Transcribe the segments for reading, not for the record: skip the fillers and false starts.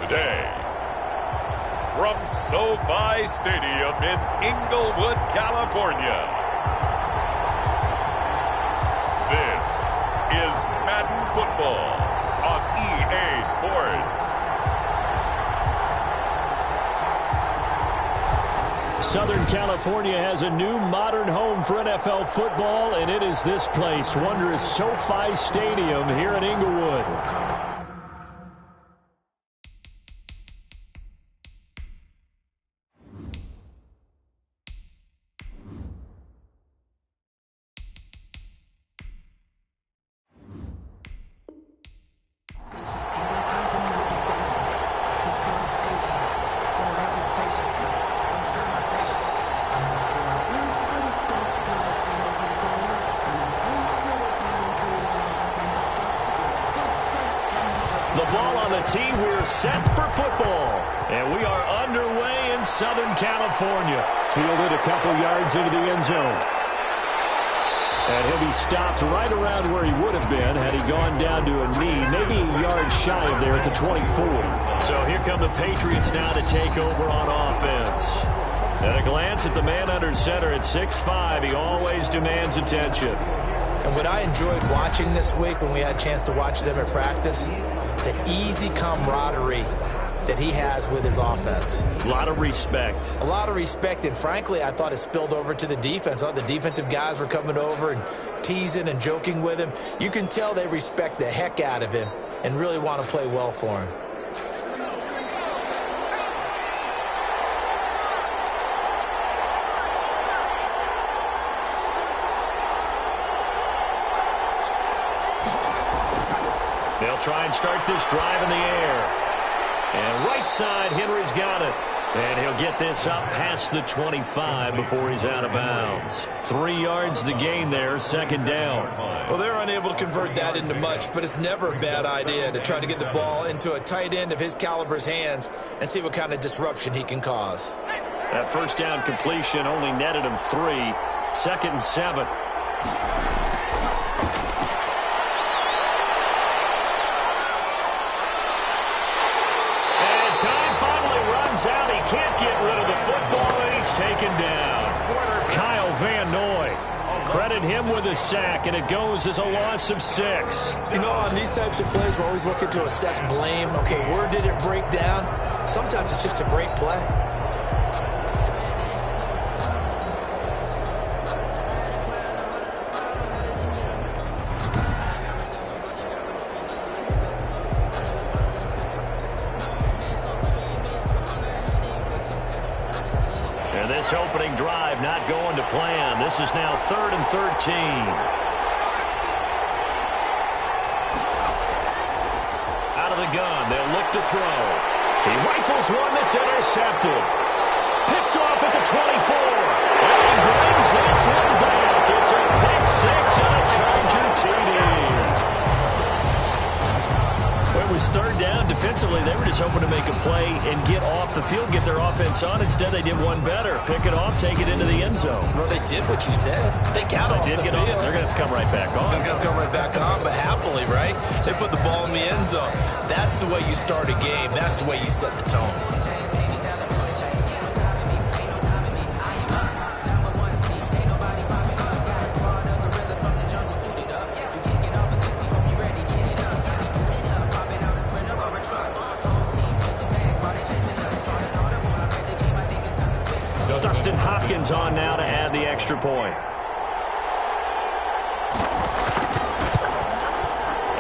today, from SoFi Stadium in Inglewood, California, this is Madden Football on EA Sports. Southern California has a new modern home for NFL football, and it is this place, wondrous SoFi Stadium here in Inglewood. The ball on the tee, we're set for football. And we are underway in Southern California. Fielded a couple yards into the end zone. And he'll be stopped right around where he would have been had he gone down to a knee, maybe a yard shy of there at the 24. So here come the Patriots now to take over on offense. At a glance at the man under center at 6'5", he always demands attention. And what I enjoyed watching this week when we had a chance to watch them at practice, the easy camaraderie that he has with his offense. A lot of respect. A lot of respect, and frankly, I thought it spilled over to the defense. I thought the defensive guys were coming over and teasing and joking with him. You can tell they respect the heck out of him and really want to play well for him. They'll try and start this drive in the air. And right side, Henry's got it. And he'll get this up past the 25 before he's out of bounds. 3 yards the gain there, second down. Well, they're unable to convert that into much, but it's never a bad idea to try to get the ball into a tight end of his caliber's hands and see what kind of disruption he can cause. That first down completion only netted him 3. 2nd and 7. Time finally runs out. He can't get rid of the football, and he's taken down. Kyle Van Noy. Credit him with a sack, and it goes as a loss of 6. You know, on these types of plays, we're always looking to assess blame. Okay, where did it break down? Sometimes it's just a great play. This opening drive not going to plan. This is now 3rd and 13. Out of the gun, they'll look to throw. He rifles one that's intercepted. Picked off at the 24. And he brings this one back. It's a pick 6 on a Charger TD. It was 3rd down. Defensively, they were just hoping to make a play and get off the field, get their offense on. Instead, they did one better. Pick it off, take it into the end zone. Well, they did what you said. They got off the field. They're going to have to come right back on. They're going to come right back on, but happily, right? They put the ball in the end zone. That's the way you start a game. That's the way you set the tone. Dustin Hopkins on now to add the extra point.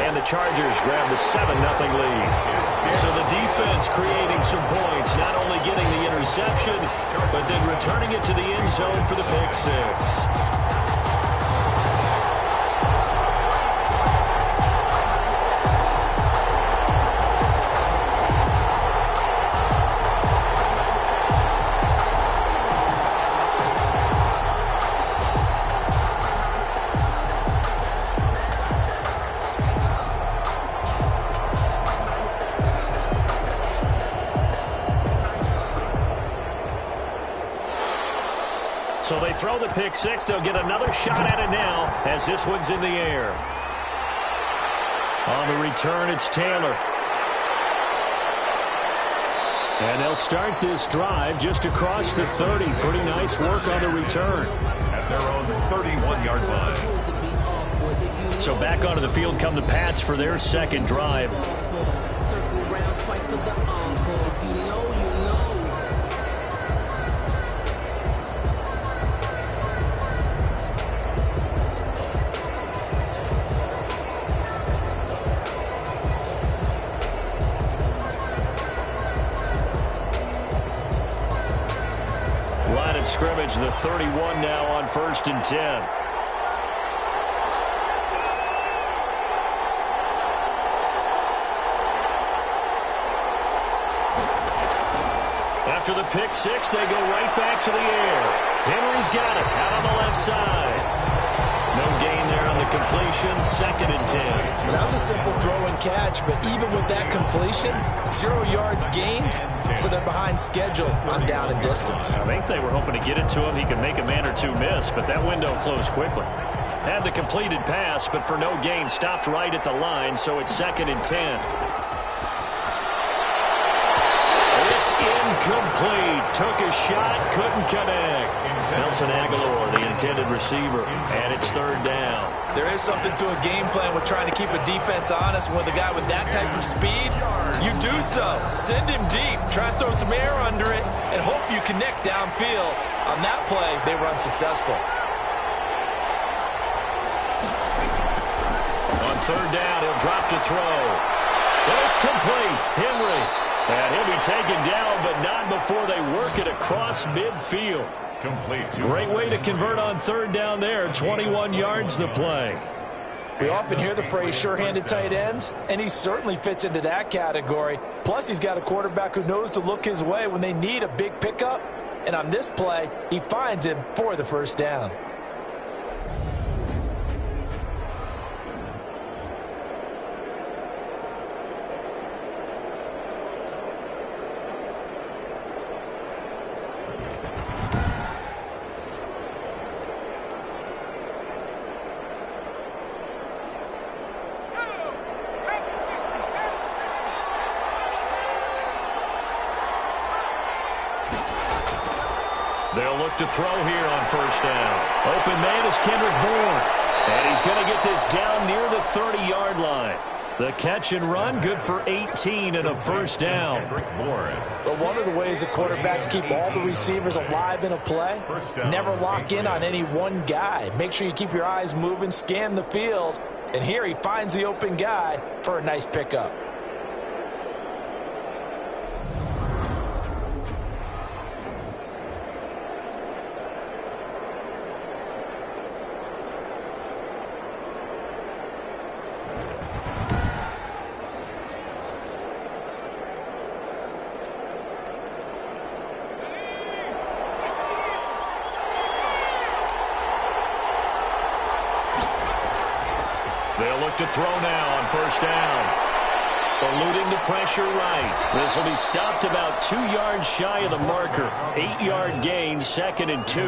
And the Chargers grab the 7-0 lead. So the defense creating some points, not only getting the interception, but then returning it to the end zone for the pick 6. So they throw the pick 6. They'll get another shot at it now as this one's in the air. On the return, it's Taylor. And they'll start this drive just across the 30. Pretty nice work on the return. At their own 31-yard line. So back onto the field come the Pats for their second drive. Line of scrimmage, the 31 now on 1st and 10. After the pick six, they go right back to the air. Henry's got it out on the left side. No gain there on the completion, 2nd and 10. That was a simple throw and catch, but even with that completion, 0 yards gained, so they're behind schedule on down and distance. I think they were hoping to get it to him. He could make a man or two miss, but that window closed quickly. Had the completed pass, but for no gain, stopped right at the line, so it's 2nd and 10. It's incomplete. Took a shot, couldn't connect. Nelson Aguilar, the intended receiver, and it's 3rd down. There is something to a game plan with trying to keep a defense honest. With a guy with that type of speed, you do so. Send him deep. Try and throw some air under it and hope you connect downfield. On that play, they were unsuccessful. On 3rd down, he'll drop to throw. And it's complete. Henry. And he'll be taken down, but not before they work it across midfield. Complete. Great way to convert on 3rd down there. 21 yards the play. We often hear the phrase sure-handed tight ends, and he certainly fits into that category. Plus, he's got a quarterback who knows to look his way when they need a big pickup. And on this play, he finds him for the 1st down. They'll look to throw here on 1st down. Open man is Kendrick Bourne. And he's going to get this down near the 30-yard line. The catch and run, good for 18 and a 1st down. But one of the ways the quarterbacks keep all the receivers alive in a play, never lock in on any one guy. Make sure you keep your eyes moving, scan the field. And here he finds the open guy for a nice pickup. They'll look to throw now on 1st down. Eluding the pressure right. This will be stopped about 2 yards shy of the marker. 8-yard gain, 2nd and 2.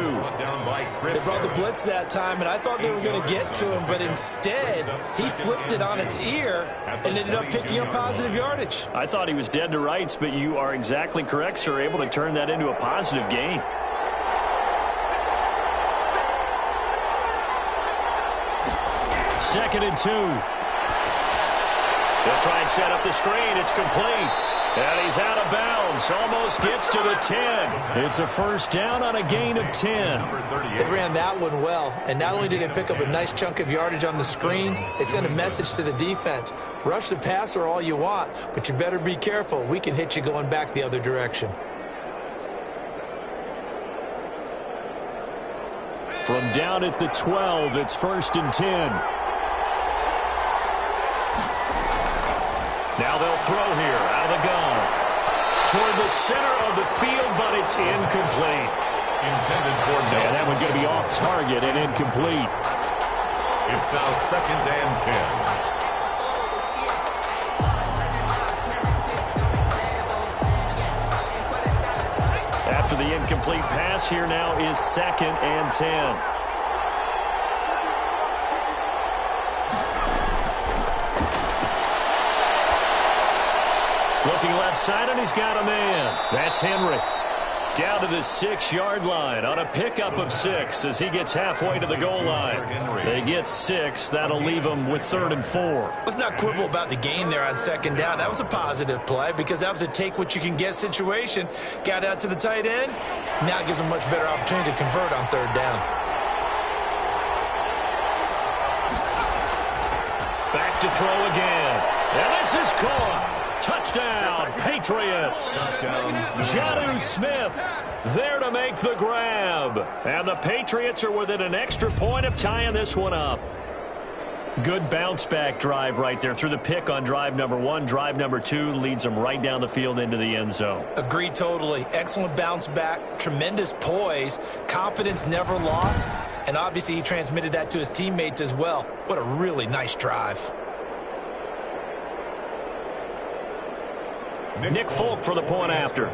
They brought the blitz that time, and I thought they were going to get to him, but instead, he flipped it on its ear and ended up picking up positive yardage. I thought he was dead to rights, but you are exactly correct, sir. Able to turn that into a positive gain. Second and 2. They'll try and set up the screen. It's complete. And he's out of bounds. Almost gets to the 10. It's a 1st down on a gain of 10. They ran that one well. And not only did they pick up a nice chunk of yardage on the screen, they sent a message to the defense. Rush the passer all you want, but you better be careful. We can hit you going back the other direction. From down at the 12, it's 1st and 10. Now they'll throw here out of the gun. Toward the center of the field, but it's incomplete. Intended for no. And that one's going to be off target and incomplete. It's now 2nd and 10. After the incomplete pass, here now is 2nd and 10. Looking left side, and he's got a man. That's Henry. Down to the 6-yard line on a pickup of 6 as he gets halfway to the goal line. They get 6. That'll leave them with 3rd and 4. Let's not quibble about the gain there on 2nd down. That was a positive play because that was a take-what-you-can-get situation. Got out to the tight end. Now it gives them much better opportunity to convert on 3rd down. Back to throw again. And this is caught. Touchdown, Patriots. Jonnu Smith there to make the grab. And the Patriots are within an extra point of tying this one up. Good bounce-back drive right there through the pick on drive number 1. Drive number 2 leads them right down the field into the end zone. Agree totally. Excellent bounce back, tremendous poise, confidence never lost, and obviously he transmitted that to his teammates as well. What a really nice drive. Nick Folk for the point after.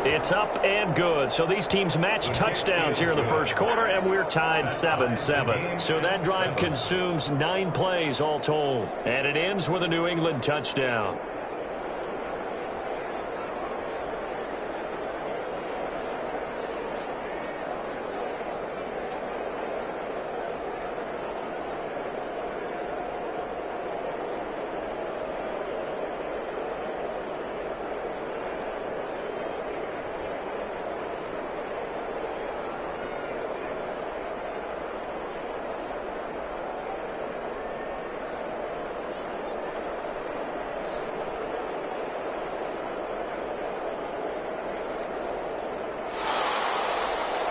It's up and good. So these teams match touchdowns here in the first quarter, and we're tied 7-7. So that drive consumes 9 plays all told. And it ends with a New England touchdown.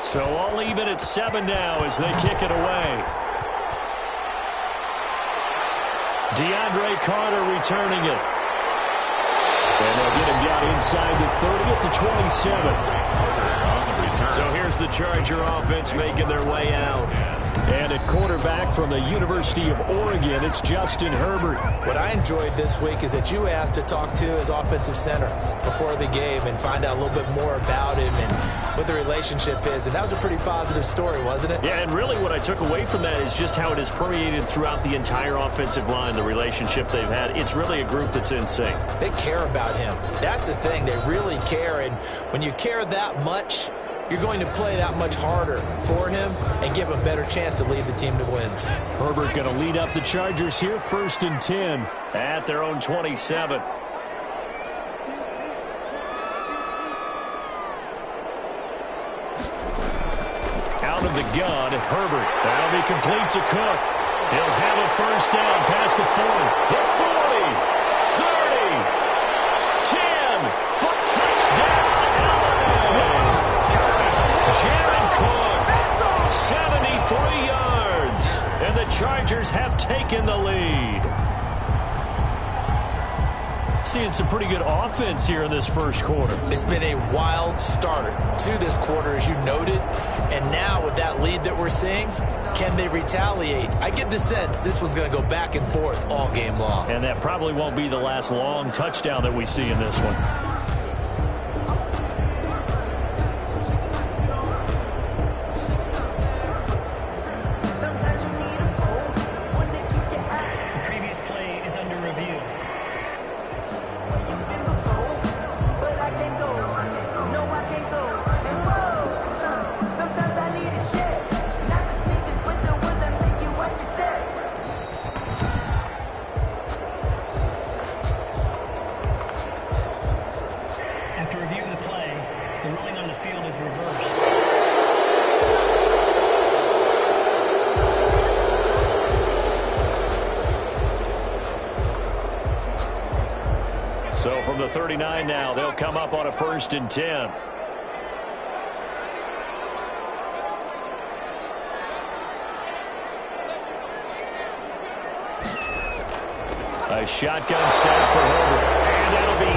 So all even at 7 now as they kick it away. DeAndre Carter returning it. And they'll get him down inside the 30 at the 27. So here's the Charger offense making their way out. And at quarterback from the University of Oregon, it's Justin Herbert. What I enjoyed this week is that you asked to talk to his offensive center before the game and find out a little bit more about him and what the relationship is. And that was a pretty positive story, wasn't it? Yeah, and really what I took away from that is just how it has permeated throughout the entire offensive line, the relationship they've had. It's really a group that's in sync. They care about him. That's the thing. They really care. And when you care that much, you're going to play that much harder for him and give him a better chance to lead the team to wins. Herbert going to lead up the Chargers here, 1st and 10 at their own 27. Out of the gun, Herbert. That'll be complete to Cook. He'll have a 1st down past the 40. The 40, 30, 10, for touchdown, Allen. Jared Cook, 73 yards, and the Chargers have taken the lead. Seeing some pretty good offense here in this first quarter. It's been a wild start to this quarter, as you noted, and now with that lead that we're seeing, can they retaliate? I get the sense this one's going to go back and forth all game long. And that probably won't be the last long touchdown that we see in this one. So from the 39 now, they'll come up on a 1st and 10. A shotgun snap for Herbert. And that'll be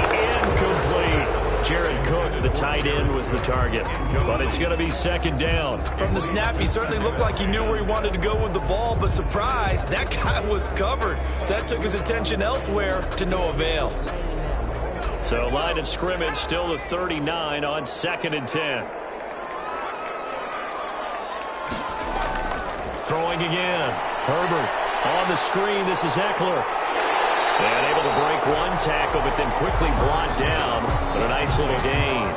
incomplete. Jared Cook, the tight end, was the target. But it's going to be 2nd down. From the snap, he certainly looked like he knew where he wanted to go with the ball, but surprise, that guy was covered. So that took his attention elsewhere to no avail. So line of scrimmage still the 39 on 2nd and 10. Throwing again. Herbert On the screen, this is Eckler. And able to break one tackle, but then quickly brought down. But a nice little gain.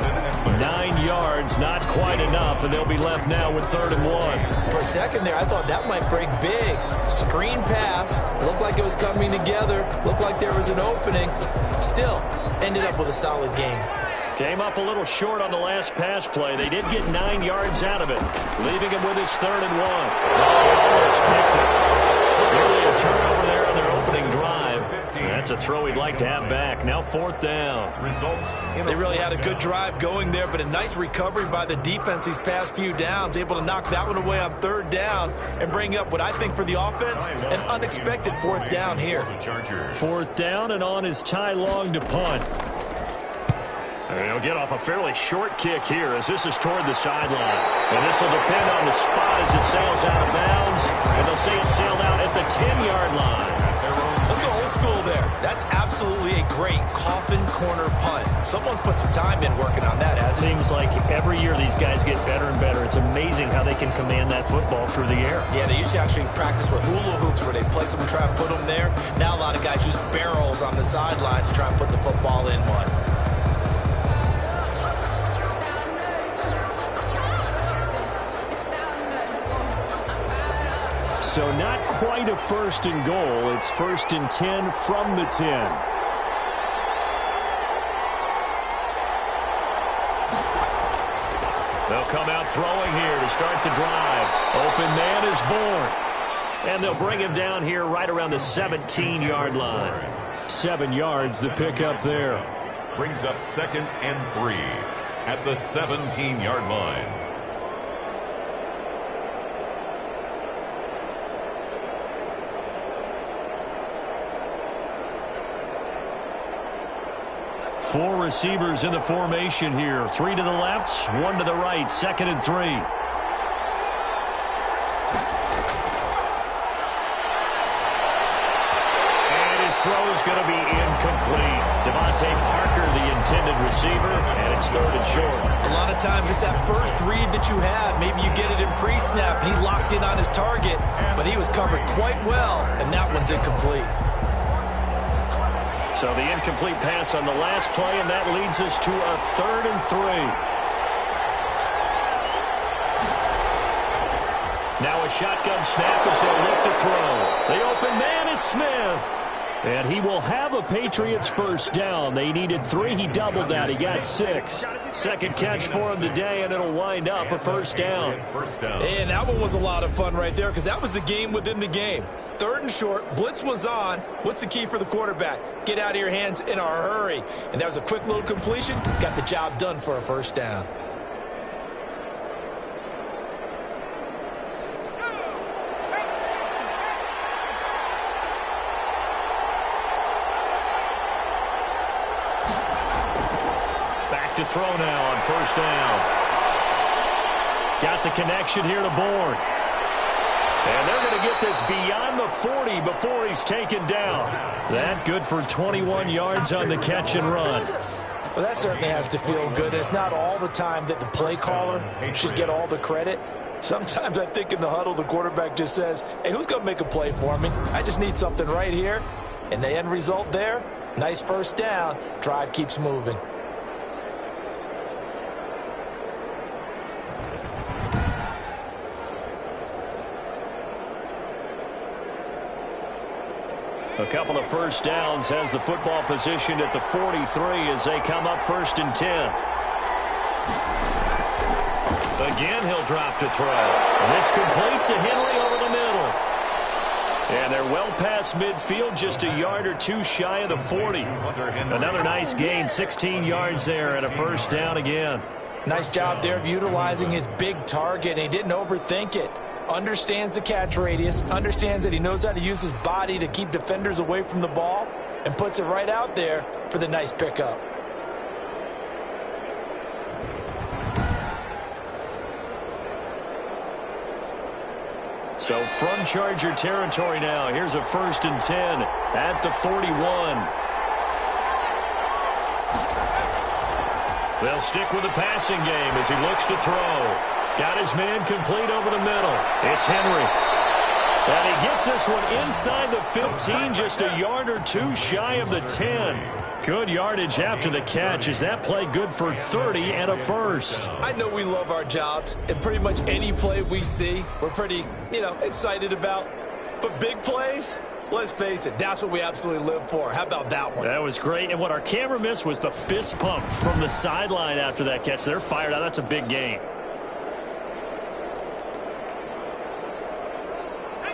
9 yards, not quite enough, and they'll be left now with 3rd and 1. For a second there, I thought that might break big. Screen pass. Looked like it was coming together. Looked like there was an opening. Still, ended up with a solid gain. Came up a little short on the last pass play. They did get 9 yards out of it, leaving him with his 3rd and 1. Oh, he almost picked it. Nearly a turnover there on their opening drive. That's a throw he'd like to have back. Now 4th down. They really had a good drive going there, but a nice recovery by the defense these past few downs. Able to knock that one away on 3rd down and bring up what I think for the offense, an unexpected 4th down here. 4th down, and on is Ty Long to punt. And he'll get off a fairly short kick here as this is toward the sideline. And this will depend on the spot as it sails out of bounds. And they'll say it sailed out at the 10-yard line. Let's go old school there. That's absolutely a great coffin corner punt. Someone's put some time in working on that, hasn't it? Seems like every year these guys get better and better. It's amazing how they can command that football through the air. Yeah, they used to actually practice with hula hoops where they place them and try and put them there. Now a lot of guys use barrels on the sidelines to try and put the football in one. So not quite a 1st and goal. It's 1st and 10 from the 10. They'll come out throwing here to start the drive. Open man is born. And they'll bring him down here right around the 17-yard line. 7 yards the pickup there. Brings up 2nd and 3 at the 17-yard line. Four receivers in the formation here. 3 to the left, 1 to the right. 2nd and 3. And his throw is going to be incomplete. Devontae Parker, the intended receiver, and it's 3rd and short. A lot of times it's that first read that you have. Maybe you get it in pre-snap, and he locked in on his target, but he was covered quite well, and that one's incomplete. So the incomplete pass on the last play, and that leads us to a 3rd and 3. Now a shotgun snap as they'll look to throw. The open man is Smith. And he will have a Patriots 1st down. They needed 3. He doubled that. He got 6. 2nd catch for him today, and it'll wind up a 1st down. And that one was a lot of fun right there because that was the game within the game. 3rd and short, blitz was on. What's the key for the quarterback? Get out of your hands in a hurry. And that was a quick little completion. Got the job done for a 1st down. Back to throw now on 1st down. Got the connection here to Bourne. And they're going to get this beyond the 40 before he's taken down. That good for 21 yards on the catch and run. Well, that certainly has to feel good. It's not all the time that the play caller should get all the credit. Sometimes I think in the huddle, the quarterback just says, hey, who's going to make a play for me? I just need something right here. And the end result there, nice 1st down. Drive keeps moving. A couple of 1st downs has the football positioned at the 43 as they come up 1st and 10. Again, he'll drop to throw. And this complete to Henry over the middle. And they're well past midfield, just a yard or 2 shy of the 40. Another nice gain, 16 yards there and a 1st down again. Nice job there of utilizing his big target. He didn't overthink it. Understands the catch radius, understands that he knows how to use his body to keep defenders away from the ball, and puts it right out there for the nice pickup. So from Charger territory now, here's a 1st and 10 at the 41. They'll stick with the passing game as he looks to throw. Got his man complete over the middle. It's Henry. And he gets this one inside the 15, just a yard or two shy of the 10. Good yardage after the catch. Is that play good for 30 and a first? I know we love our jobs, and pretty much any play we see, we're pretty, excited about. But big plays, let's face it, that's what we absolutely live for. How about that one? That was great. And what our camera missed was the fist pump from the sideline after that catch. They're fired out. That's a big gain.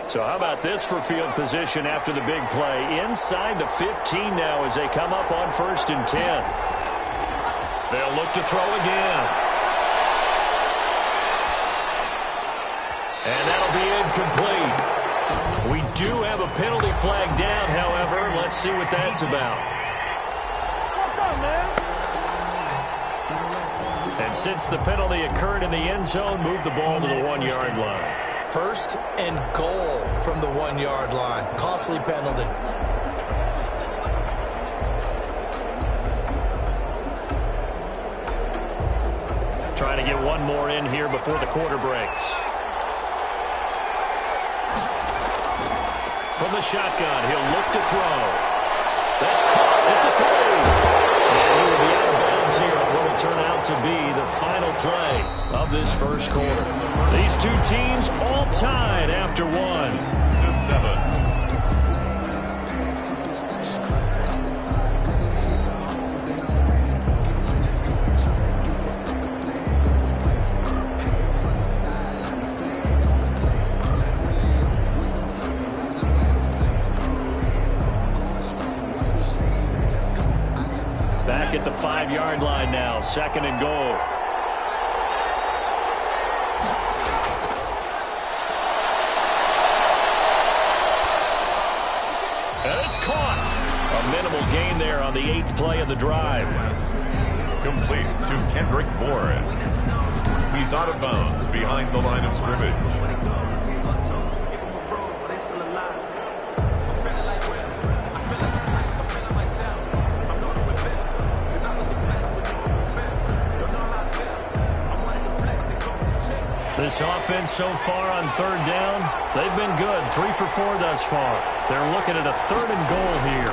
So how about this for field position after the big play? Inside the 15 now as they come up on 1st and 10. They'll look to throw again. And that'll be incomplete. We do have a penalty flag down, however. Let's see what that's about. What's up, man? And since the penalty occurred in the end zone, move the ball to the 1-yard line. 1st and goal from the 1-yard line. Costly penalty. Trying to get one more in here before the quarter breaks. From the shotgun, he'll look to throw. That's caught at the 3. And he will be out of bounds here on what will turn out to be the final play of this first quarter. These two teams all tied after 1-7. Back at the 5-yard line now, 2nd and goal. And it's caught. A minimal gain there on the 8th play of the drive. Complete to Kendrick Bourne. He's out of bounds behind the line of scrimmage. This offense so far on 3rd down, they've been good. 3 for 4 thus far. They're looking at a 3rd and goal here.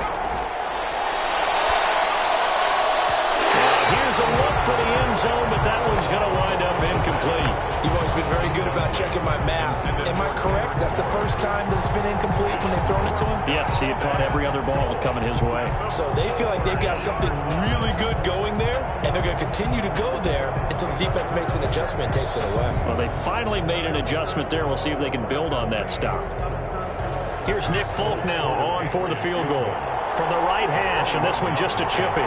Here's a look for the end zone, but that one's going to wind up incomplete. You've always been very good about checking my math. Am I correct? That's the first time that it's been incomplete when they've thrown it to him? Yes, he had caught every other ball coming his way. So they feel like they've got something really good going there, and they're going to continue to go there until the defense makes an adjustment and takes it away. Well, they finally made an adjustment there. We'll see if they can build on that stop. Here's Nick Folk now on for the field goal. From the right hash, and this one just a chippy.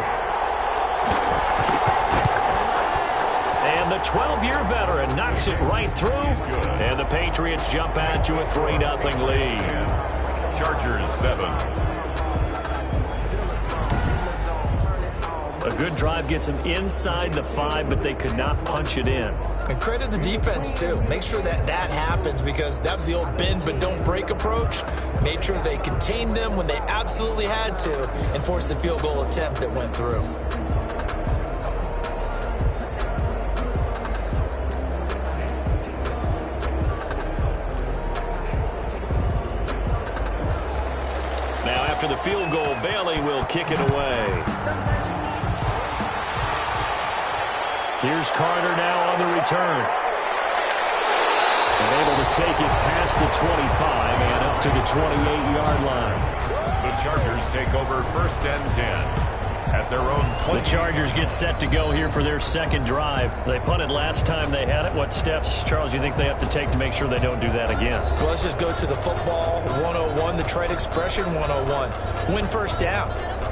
And the 12-year veteran knocks it right through, and the Patriots jump out to a 3-0 lead. Chargers 7. A good drive gets them inside the 5, but they could not punch it in. And credit the defense, too. Make sure that that happens, because that was the old bend but don't break approach. Made sure they contained them when they absolutely had to and forced the field goal attempt that went through. Now after the field goal, Bailey will kick it away. Here's Carter now on the return. And able to take it past the 25 and up to the 28-yard line. The Chargers take over 1st and 10 at their own 20. The Chargers get set to go here for their 2nd drive. They punted last time they had it. What steps, Charles, you think they have to take to make sure they don't do that again? Well, let's just go to the football 101, the trade expression 101. Win 1st down.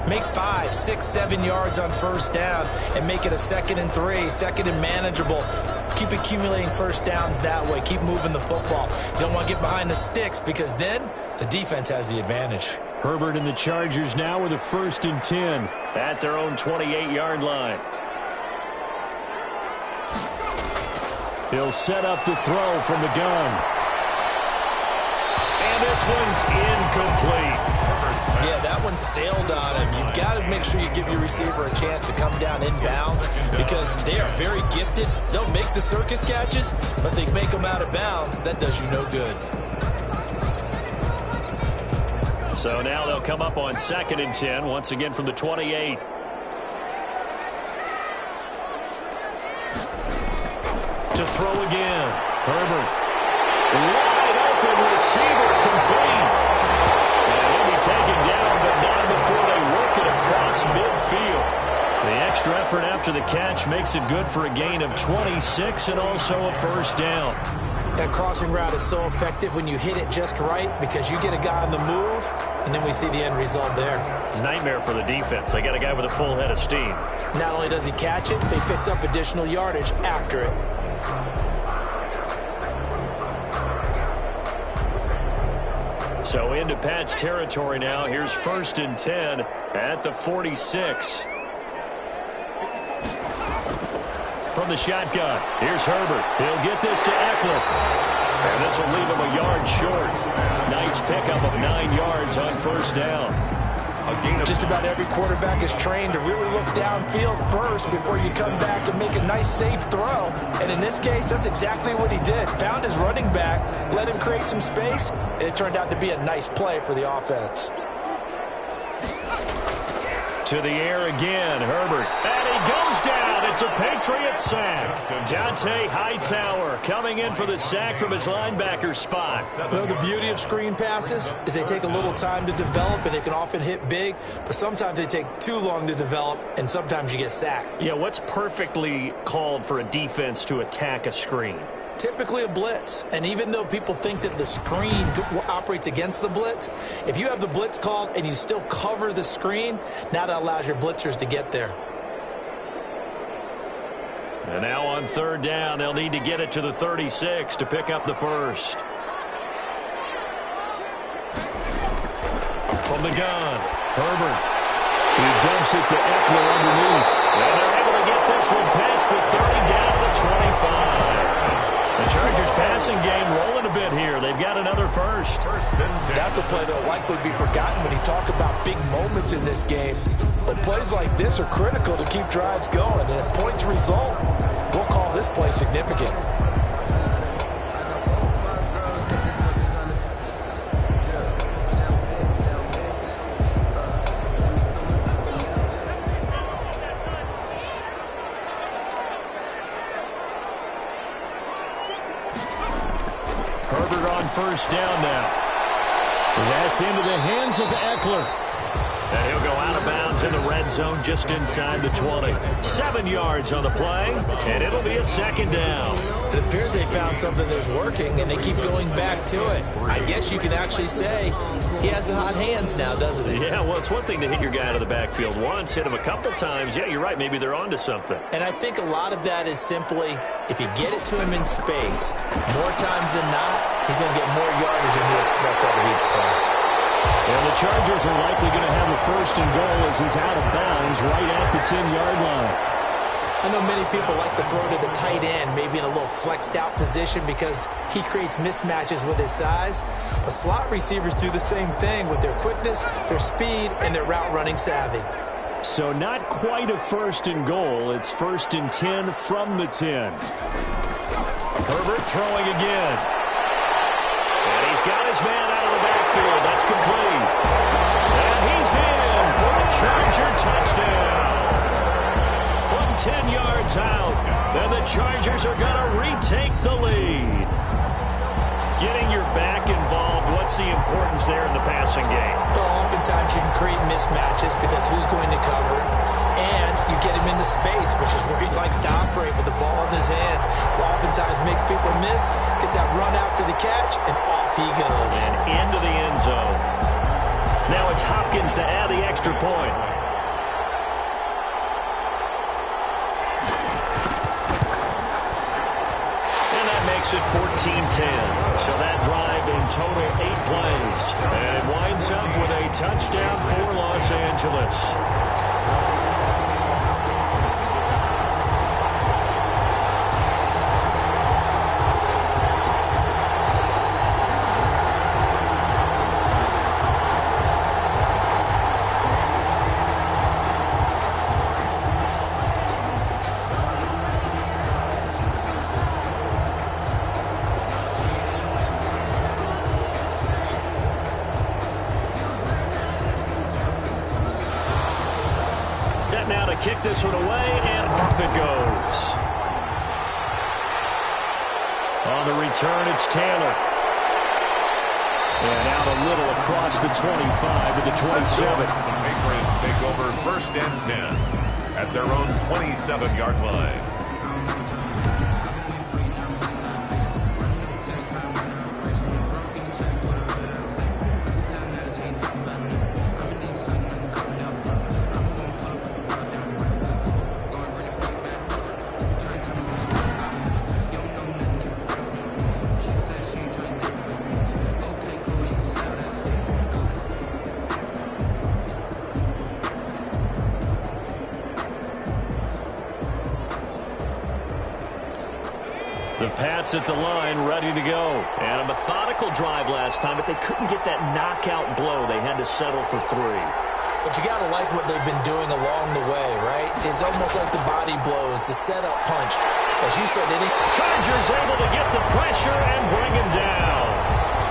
Make 5, 6, 7 yards on 1st down and make it a 2nd and 3, 2nd and manageable. Keep accumulating 1st downs that way. Keep moving the football. You don't want to get behind the sticks, because then the defense has the advantage. Herbert and the Chargers now with a 1st and 10 at their own 28-yard line. He'll set up to throw from the gun. And this one's incomplete. Yeah, that one sailed on him. You've got to make sure you give your receiver a chance to come down inbounds, because they are very gifted. They'll make the circus catches, but they make them out of bounds. That does you no good. So now they'll come up on 2nd and 10, once again from the 28. To throw again. Herbert. Wide open receiver, complete. And he'll be taken down, but not before they work it across midfield. The extra effort after the catch makes it good for a gain of 26 and also a first down. That crossing route is so effective when you hit it just right because you get a guy on the move, and then we see the end result there. It's a nightmare for the defense. They got a guy with a full head of steam. Not only does he catch it, he picks up additional yardage after it. So into Pat's territory now. Here's 1st and 10 at the 46. From the shotgun, here's Herbert. He'll get this to Eckler. And this will leave him a yard short. Nice pickup of 9 yards on first down. Just about every quarterback is trained to really look downfield first before you come back and make a nice, safe throw. And in this case, that's exactly what he did. Found his running back, let him create some space, and it turned out to be a nice play for the offense. To the air again, Herbert. And he goes down. It's a Patriots sack. Dante Hightower coming in for the sack from his linebacker spot. Well, the beauty of screen passes is they take a little time to develop, and they can often hit big, but sometimes they take too long to develop, and sometimes you get sacked. Yeah, what's perfectly called for a defense to attack a screen? Typically a blitz, and even though people think that the screen operates against the blitz, if you have the blitz called and you still cover the screen, now that allows your blitzers to get there. And now on 3rd down, they'll need to get it to the 36 to pick up the first. From the gun, Herbert. He dumps it to Eckler underneath. And they're able to get this one past the 30 down to the 25. The Chargers passing game rolling a bit here. They've got another first. That's a play that will likely be forgotten when you talk about big moments in this game. But plays like this are critical to keep drives going. And if points result, we'll call this play significant. Herbert on first down now. That's into the hands of Eckler. And he'll go out of bounds in the red zone just inside the 20. 7 yards on the play, and it'll be a 2nd down. It appears they found something that's working, and they keep going back to it. I guess you can actually say he has the hot hands now, doesn't he? Yeah, well, it's one thing to hit your guy out of the backfield once, hit him a couple times. Yeah, you're right. Maybe they're onto something. And I think a lot of that is simply if you get it to him in space, more times than not, he's going to get more yardage than you expect out of each play. And the Chargers are likely going to have a 1st and goal as he's out of bounds right at the 10-yard line. I know many people like to throw to the tight end, maybe in a little flexed out position because he creates mismatches with his size. But slot receivers do the same thing with their quickness, their speed, and their route running savvy. So not quite a 1st and goal. It's 1st and 10 from the 10. Herbert throwing again. And he's got his man out of the backfield. That's complete. And he's in for a Charger touchdown. From 10 yards out, and the Chargers are going to retake the lead. Getting your back involved, what's the importance there in the passing game? Well, oftentimes you can create mismatches because who's going to cover it, and you get him into space, which is where he likes to operate with the ball in his hands. It oftentimes makes people miss, gets that run after the catch, and off he goes. And into the end zone. Now it's Hopkins to add the extra point. Makes it 14-10. So that drive in total 8 plays. And it winds up with a touchdown for Los Angeles. to kick this one away, and off it goes. On the return, it's Taylor. And out a little across the 25 to the 27. The Patriots take over 1st and 10 at their own 27-yard line. The Pats at the line, ready to go. And a methodical drive last time, but they couldn't get that knockout blow. They had to settle for 3. But you got to like what they've been doing along the way, right? It's almost like the body blows, the setup punch. As you said, Chargers able to get the pressure and bring him down.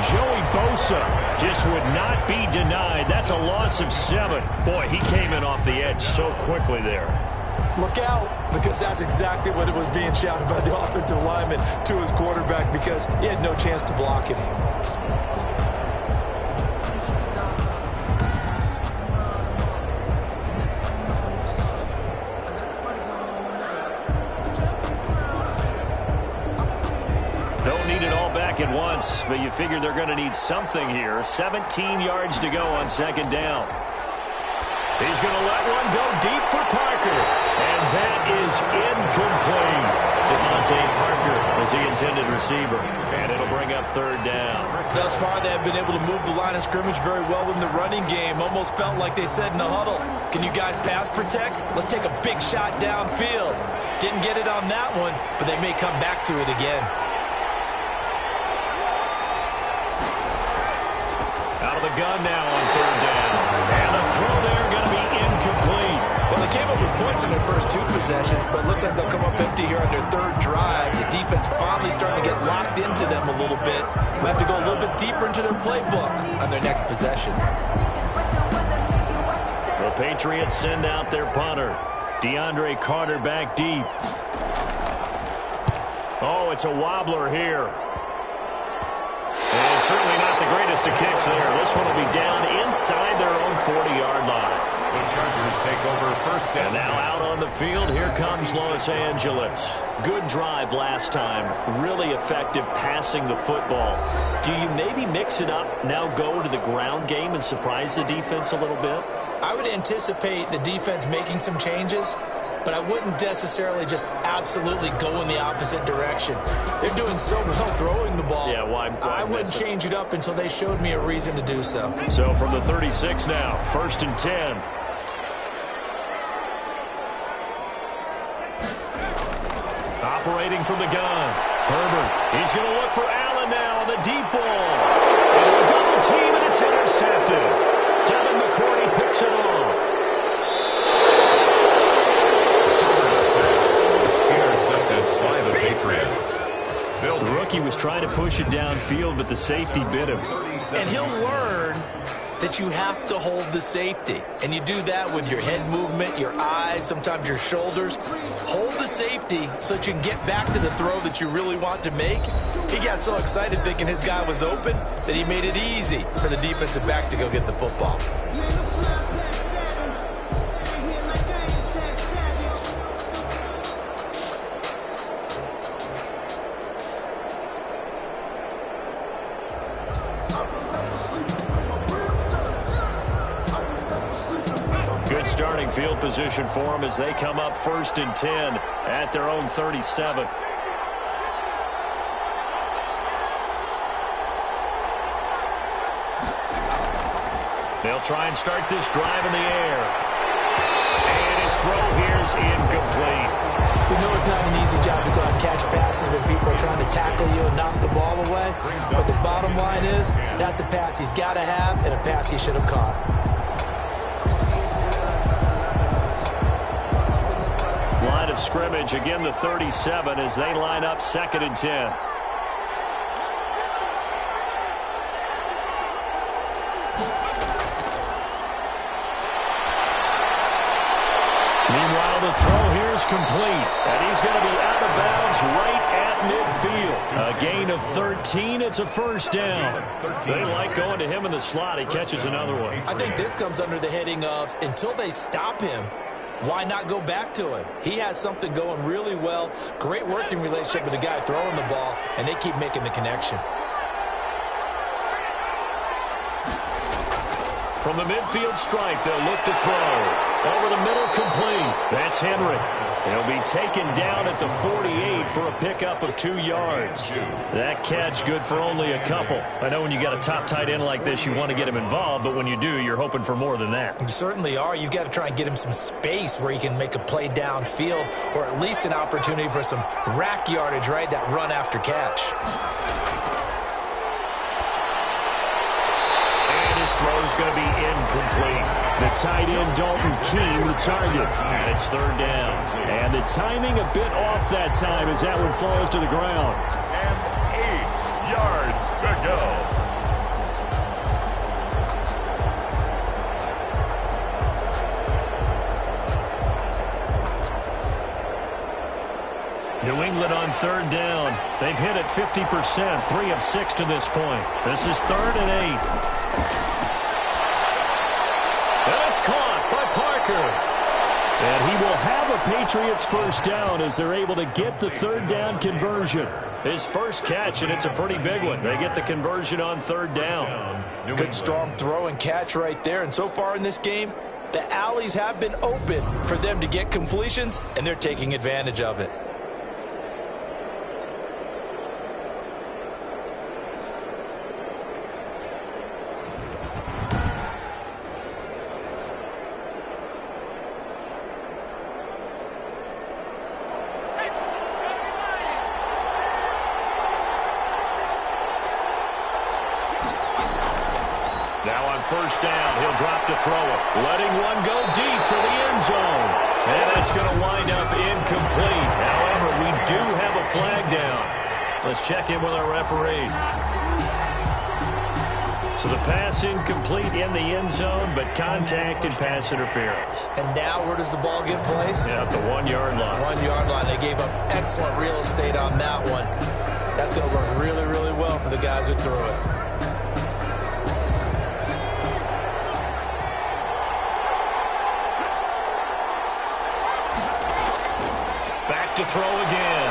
Joey Bosa just would not be denied. That's a loss of 7. Boy, he came in off the edge so quickly there. look out, because that's exactly what it was being shouted by the offensive lineman to his quarterback, because he had no chance to block him. Don't need it all back at once, but you figure they're going to need something here. 17 yards to go on second down. He's going to let one go deep for Parker. And that is incomplete. Devontae Parker was the intended receiver. And it'll bring up third down. Thus far, they have been able to move the line of scrimmage very well in the running game. Almost felt like they said in the huddle, can you guys pass protect? Let's take a big shot downfield. Didn't get it on that one, but they may come back to it again. Out of the gun now on third down. And the throw there going to be incomplete. Well, they came up with points in their first two possessions, but it looks like they'll come up empty here on their third drive. The defense finally starting to get locked into them a little bit. We'll have to go a little bit deeper into their playbook on their next possession. The Patriots send out their punter. DeAndre Carter back deep. Oh, it's a wobbler here. And certainly not the greatest of kicks there. This one will be down inside their own 40-yard line. The Chargers take over first And down. now out on the field, here comes Los Angeles. Good drive last time. Really effective passing the football. Do you maybe mix it up, now go to the ground game and surprise the defense a little bit? I would anticipate the defense making some changes, but I wouldn't necessarily just absolutely go in the opposite direction. They're doing so well throwing the ball. Yeah, why I wouldn't change it up until they showed me a reason to do so. So from the 36 now, 1st and 10. Operating from the gun. Herbert, he's going to look for Allen now on the deep ball. And a double team, and it's intercepted. Devin McCourty picks it off. Intercepted by the Patriots. The rookie was trying to push it downfield, but the safety bit him. And he'll learn that you have to hold the safety. And you do that with your head movement, your eyes, sometimes your shoulders. Hold the safety so that you can get back to the throw that you really want to make. He got so excited thinking his guy was open that he made it easy for the defensive back to go get the football. Good starting field position for them as they come up 1st and 10 at their own 37. They'll try and start this drive in the air. And his throw here is incomplete. We know it's not an easy job to go out and catch passes when people are trying to tackle you and knock the ball away. But the bottom line is, that's a pass he's got to have and a pass he should have caught. Line of scrimmage, again the 37 as they line up 2nd and 10. Meanwhile, the throw here is complete. And he's going to be out of bounds right at midfield. A gain of 13. It's a first down. They like going to him in the slot. He catches another one. I think this comes under the heading of until they stop him, why not go back to him? He has something going really well. Great working relationship with the guy throwing the ball, and they keep making the connection. From the midfield stripe, they'll look to throw. Over the middle, complete. That's Henry. He'll be taken down at the 48 for a pickup of 2 yards. That catch good for only a couple. I know when you got a top tight end like this, you want to get him involved, but when you do, you're hoping for more than that. You certainly are. You've got to try and get him some space where he can make a play downfield, or at least an opportunity for some rack yardage, right? That run after catch. His throw is going to be incomplete. The tight end, Dalton Keene, the target. And it's third down. And the timing a bit off that time as that one falls to the ground. And 8 yards to go. New England on third down. They've hit it 50%, 3 of 6 to this point. This is 3rd and 8. And it's caught by Parker. And he will have a Patriots first down as they're able to get the third down conversion. His first catch, and it's a pretty big one. They get the conversion on third down. Good strong throw and catch right there. And so far in this game, the alleys have been open for them to get completions, and they're taking advantage of it. First down, he'll drop to throw it. Letting one go deep for the end zone. And it's going to wind up incomplete. However, we do have a flag down. Let's check in with our referee. So the pass incomplete in the end zone, but contact and pass interference. And now where does the ball get placed? Yeah, at the 1 yard line. 1 yard line. They gave up excellent real estate on that one. That's going to work really, really well for the guys who threw it. To throw again.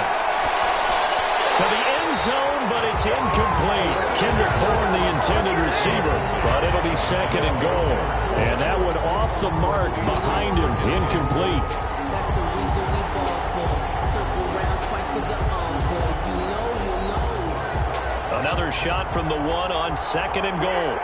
To the end zone, but it's incomplete. Kendrick Bourne, the intended receiver, but it'll be 2nd and goal. And that one off the mark behind him, incomplete. That's the reason we ball for. Circle around twice for the encore. You know. Another shot from the 1 on 2nd and goal.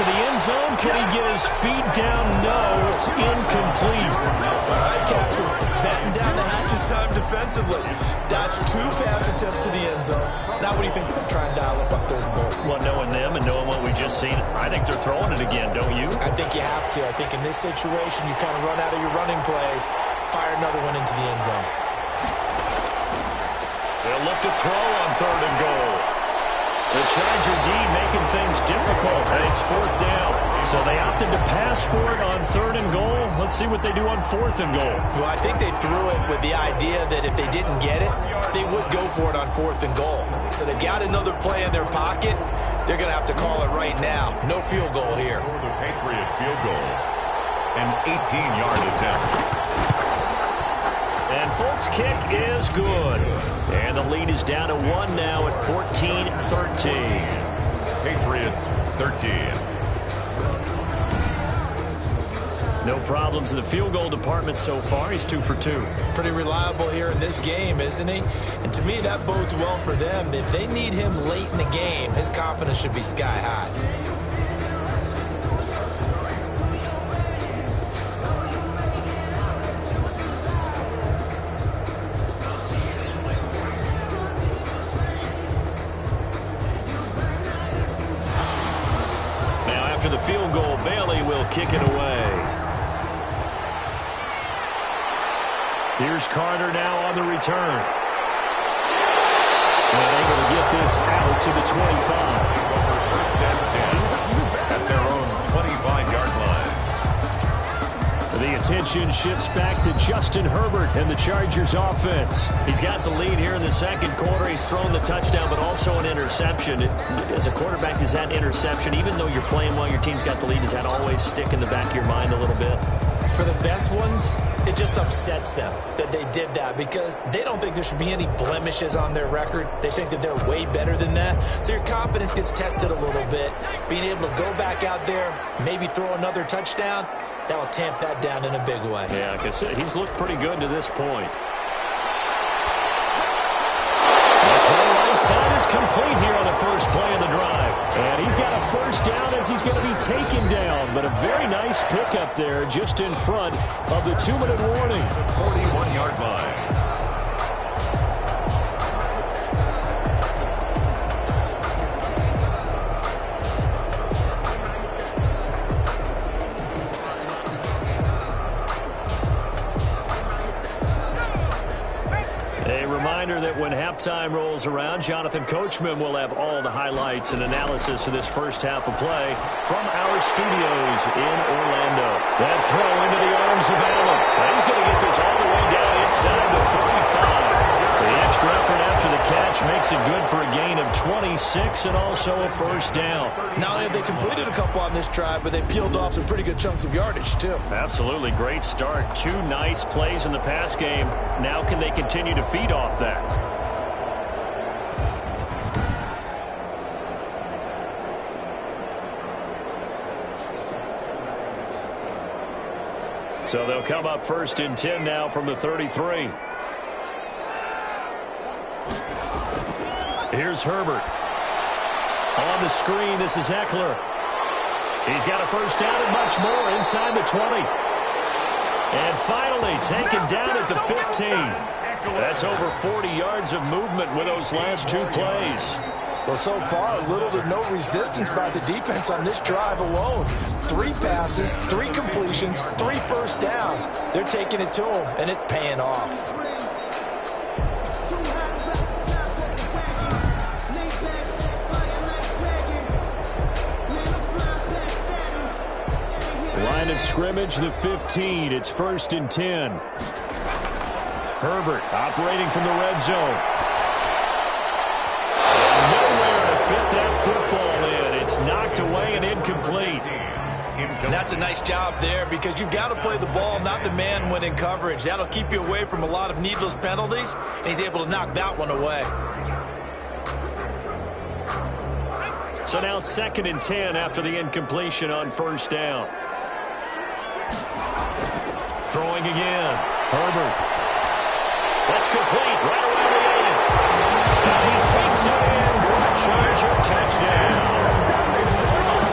To the end zone. Can he get his feet down? No, it's incomplete. All right, Captain. It's batting down the hatches time defensively. Dodged 2 pass attempts to the end zone. Now what do you think they're going to try and dial up on 3rd and goal? Well, knowing them and knowing what we just seen, I think they're throwing it again, don't you? I think you have to. I think in this situation, you kind of run out of your running plays, fire another one into the end zone. They'll look to throw on 3rd and goal. The Charger D making things difficult, and it's 4th down. So they opted to pass for it on 3rd and goal. Let's see what they do on 4th and goal. Well, I think they threw it with the idea that if they didn't get it, they would go for it on 4th and goal. So they've got another play in their pocket. They're going to have to call it right now. No field goal here. For the Patriot field goal, an 18-yard attempt. And Folks' kick is good. And the lead is down to 1 now at 14-13. Patriots 13. No problems in the field goal department so far. He's 2 for 2. Pretty reliable here in this game, isn't he? And to me, that bodes well for them. If they need him late in the game, his confidence should be sky high. After the field goal, Bailey will kick it away. Here's Carter now on the return. And able to get this out to the 25. over first and 10 at their own 25-yard line. The attention shifts back to Justin Herbert and the Chargers offense. He's got the lead here in the second quarter. He's thrown the touchdown, but also an interception. As a quarterback, does that interception, even though you're playing while your team's got the lead, does that always stick in the back of your mind a little bit? For the best ones, it just upsets them that they did that because they don't think there should be any blemishes on their record. They think that they're way better than that. So your confidence gets tested a little bit. Being able to go back out there, maybe throw another touchdown, that will tamp that down in a big way. Yeah, because he's looked pretty good to this point. This right side is complete here on the first play of the drive. And he's got a first down as he's going to be taken down. But a very nice pickup there just in front of the 2-minute warning. 41-yard line. That when halftime rolls around, Jonathan Coachman will have all the highlights and analysis of this first half of play from our studios in Orlando. That throw into the arms of Allen. He's going to get this all the way down inside the 35. The extra effort after the catch makes it good for a gain of 26 and also a first down. Not only have they completed a couple on this drive, but they peeled off some pretty good chunks of yardage, too. Absolutely. Great start. 2 nice plays in the pass game. Now can they continue to feed off that? So they'll come up first and 10 now from the 33. Here's Herbert. On the screen, this is Eckler. He's got a first down and much more inside the 20. And finally taken down at the 15. That's over 40 yards of movement with those last 2 plays. Well, so far, little to no resistance by the defense on this drive alone. 3 passes, 3 completions, 3 first downs. They're taking it to them, and it's paying off. Line of scrimmage, the 15. It's first and 10. Herbert operating from the red zone. Nowhere to fit that football in. It's knocked away and incomplete. And that's a nice job there because you've got to play the ball, not the man when in coverage. That'll keep you away from a lot of needless penalties, and he's able to knock that one away. So now second and 10 after the incompletion on first down. Throwing again. Herbert. That's complete right around the 8. And he takes it in for a Charger touchdown.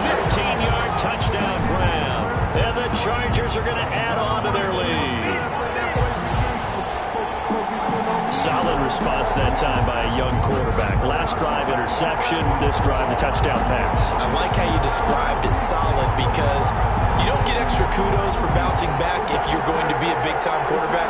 15-yard touchdown grab. And the Chargers are going to add on to their lead. Solid response that time by a young quarterback. Last drive, interception. This drive, the touchdown pass. I like how you described it solid because you don't get extra kudos for bouncing back if you're going to be a big-time quarterback.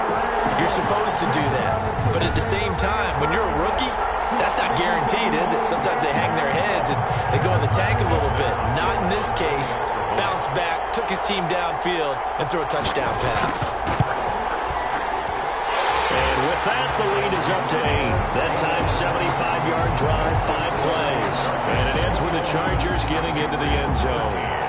You're supposed to do that. But at the same time, when you're a rookie, that's not guaranteed, is it? Sometimes they hang their heads and they go in the tank a little bit. Not in this case. Bounce back, took his team downfield, and threw a touchdown pass. And with that, the lead is up to 8. That time, 75-yard drive, 5 plays. And it ends with the Chargers getting into the end zone.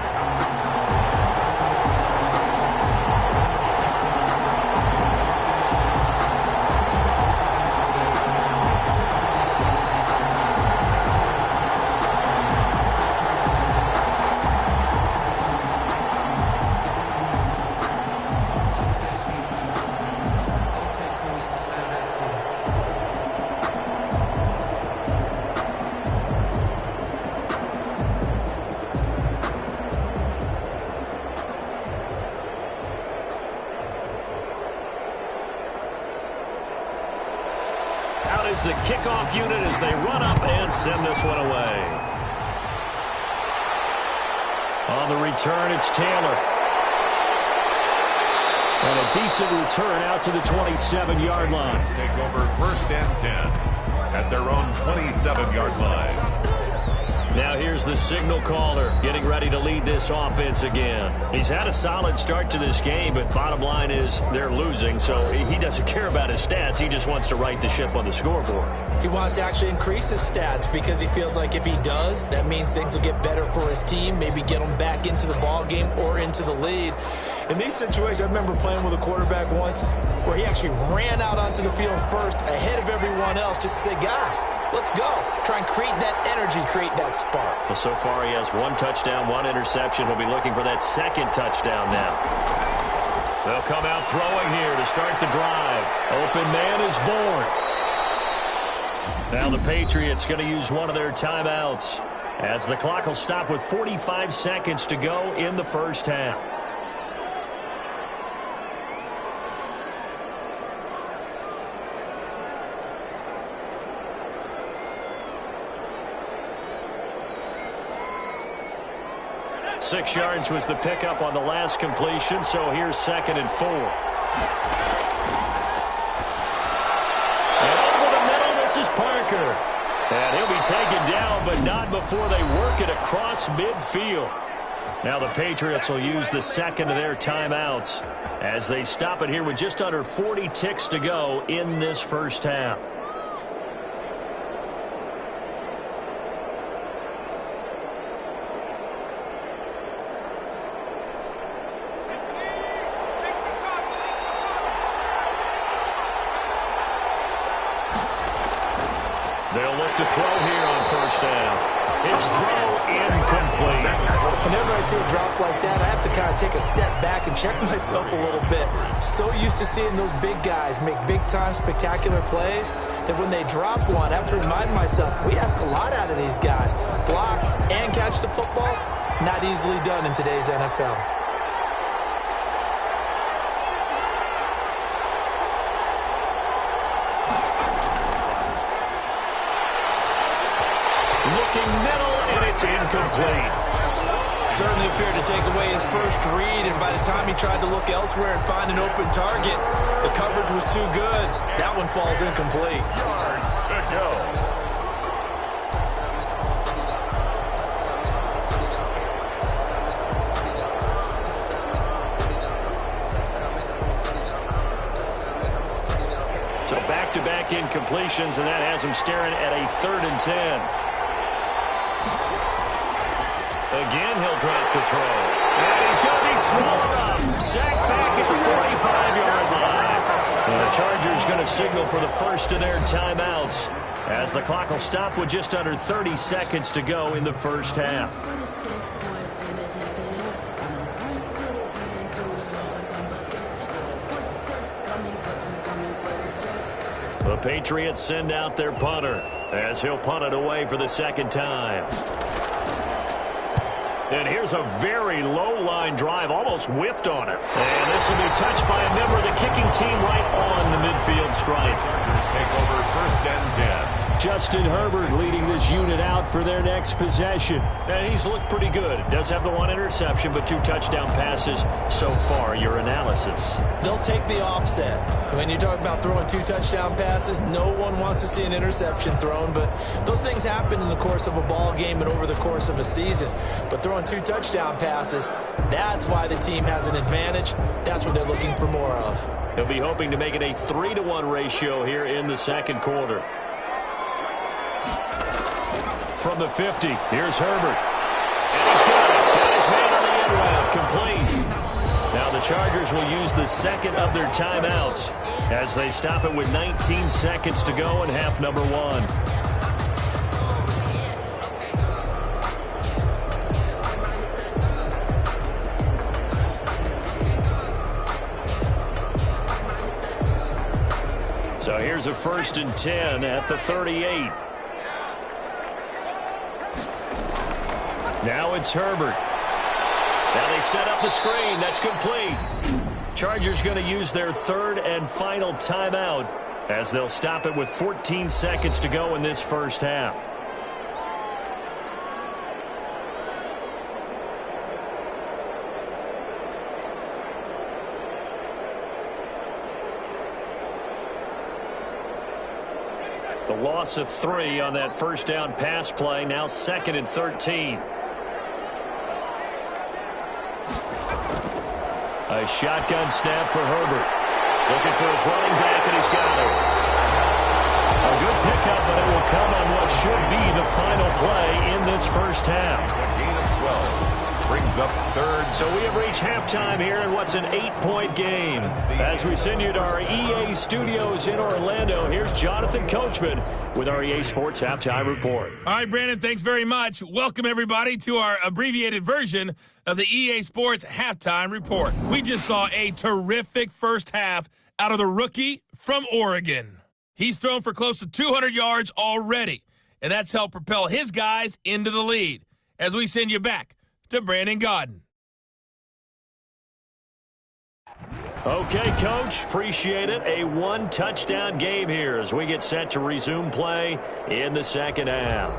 The kickoff unit as they run up and send this one away. On the return, it's Taylor. And a decent return out to the 27-yard line. Take over first and 10 at their own 27-yard line. Now here's the signal caller getting ready to lead this offense again. He's had a solid start to this game, but bottom line is they're losing, so he doesn't care about his stats. He just wants to right the ship on the scoreboard. He wants to actually increase his stats because he feels like if he does, that means things will get better for his team, maybe get them back into the ball game or into the lead. In these situations, I remember playing with a quarterback once where he actually ran out onto the field first ahead of everyone else just to say, guys, let's go. Try and create that energy, create that spark. Well, so far he has 1 touchdown, 1 interception. He'll be looking for that second touchdown now. They'll come out throwing here to start the drive. Open man is born. Now the Patriots going to use one of their timeouts as the clock will stop with 45 seconds to go in the first half. Six yards was the pickup on the last completion, so here's 2nd and 4. And over the middle, this is Parker. And he'll be taken down, but not before they work it across midfield. Now the Patriots will use the second of their timeouts as they stop it here with just under 40 ticks to go in this first half. They'll look to throw here on first down. His throw incomplete. Whenever I see a drop like that, I have to kind of take a step back and check myself a little bit. So used to seeing those big guys make big-time spectacular plays that when they drop one, I have to remind myself, we ask a lot out of these guys. Block and catch the football, not easily done in today's NFL. Looking middle, and it's incomplete. Certainly appeared to take away his first read, and by the time he tried to look elsewhere and find an open target, the coverage was too good. That one falls incomplete. Yards to go. So back-to-back incompletions, and that has him staring at a 3rd and 10. Again, he'll drop to throw. And he's going to be swallowed up. Sacked back at the 45-yard line. And the Chargers going to signal for the first of their timeouts as the clock will stop with just under 30 seconds to go in the first half. The Patriots send out their punter as he'll punt it away for the second time. And here's a very low-line drive, almost whiffed on it. And this will be touched by a member of the kicking team right on the midfield stripe. Chargers take over 1st and 10. Justin Herbert leading this unit out for their next possession. And he's looked pretty good. Does have the 1 interception, but 2 touchdown passes so far. Your analysis? They'll take the offset. When you talk about throwing 2 touchdown passes, no one wants to see an interception thrown, but those things happen in the course of a ball game and over the course of a season. But throwing 2 touchdown passes, that's why the team has an advantage. That's what they're looking for more of. He'll be hoping to make it a 3-to-1 ratio here in the second quarter. From the 50, here's Herbert. And he's got it. Got his man on the end route. Complete. Now the Chargers will use the second of their timeouts as they stop it with 19 seconds to go in half number 1. So here's a 1st and 10 at the 38. Now it's Herbert. Now they set up the screen. That's complete. Chargers going to use their 3rd and final timeout as they'll stop it with 14 seconds to go in this first half. The loss of 3 on that first down pass play. Now 2nd and 13. A shotgun snap for Herbert. Looking for his running back, and he's got it. A good pickup, but it will come on what should be the final play in this first half. A gain of 12. Brings up 3rd. So we have reached halftime here in what's an 8-point game. As we send you to our EA studios in Orlando, here's Jonathan Coachman with our EA Sports Halftime Report. All right, Brandon, thanks very much. Welcome, everybody, to our abbreviated version of the EA Sports Halftime Report. We just saw a terrific first half out of the rookie from Oregon. He's thrown for close to 200 yards already, and that's helped propel his guys into the lead. As we send you back to Brandon Gaudin. Okay, Coach, appreciate it. A 1-touchdown game here as we get set to resume play in the second half.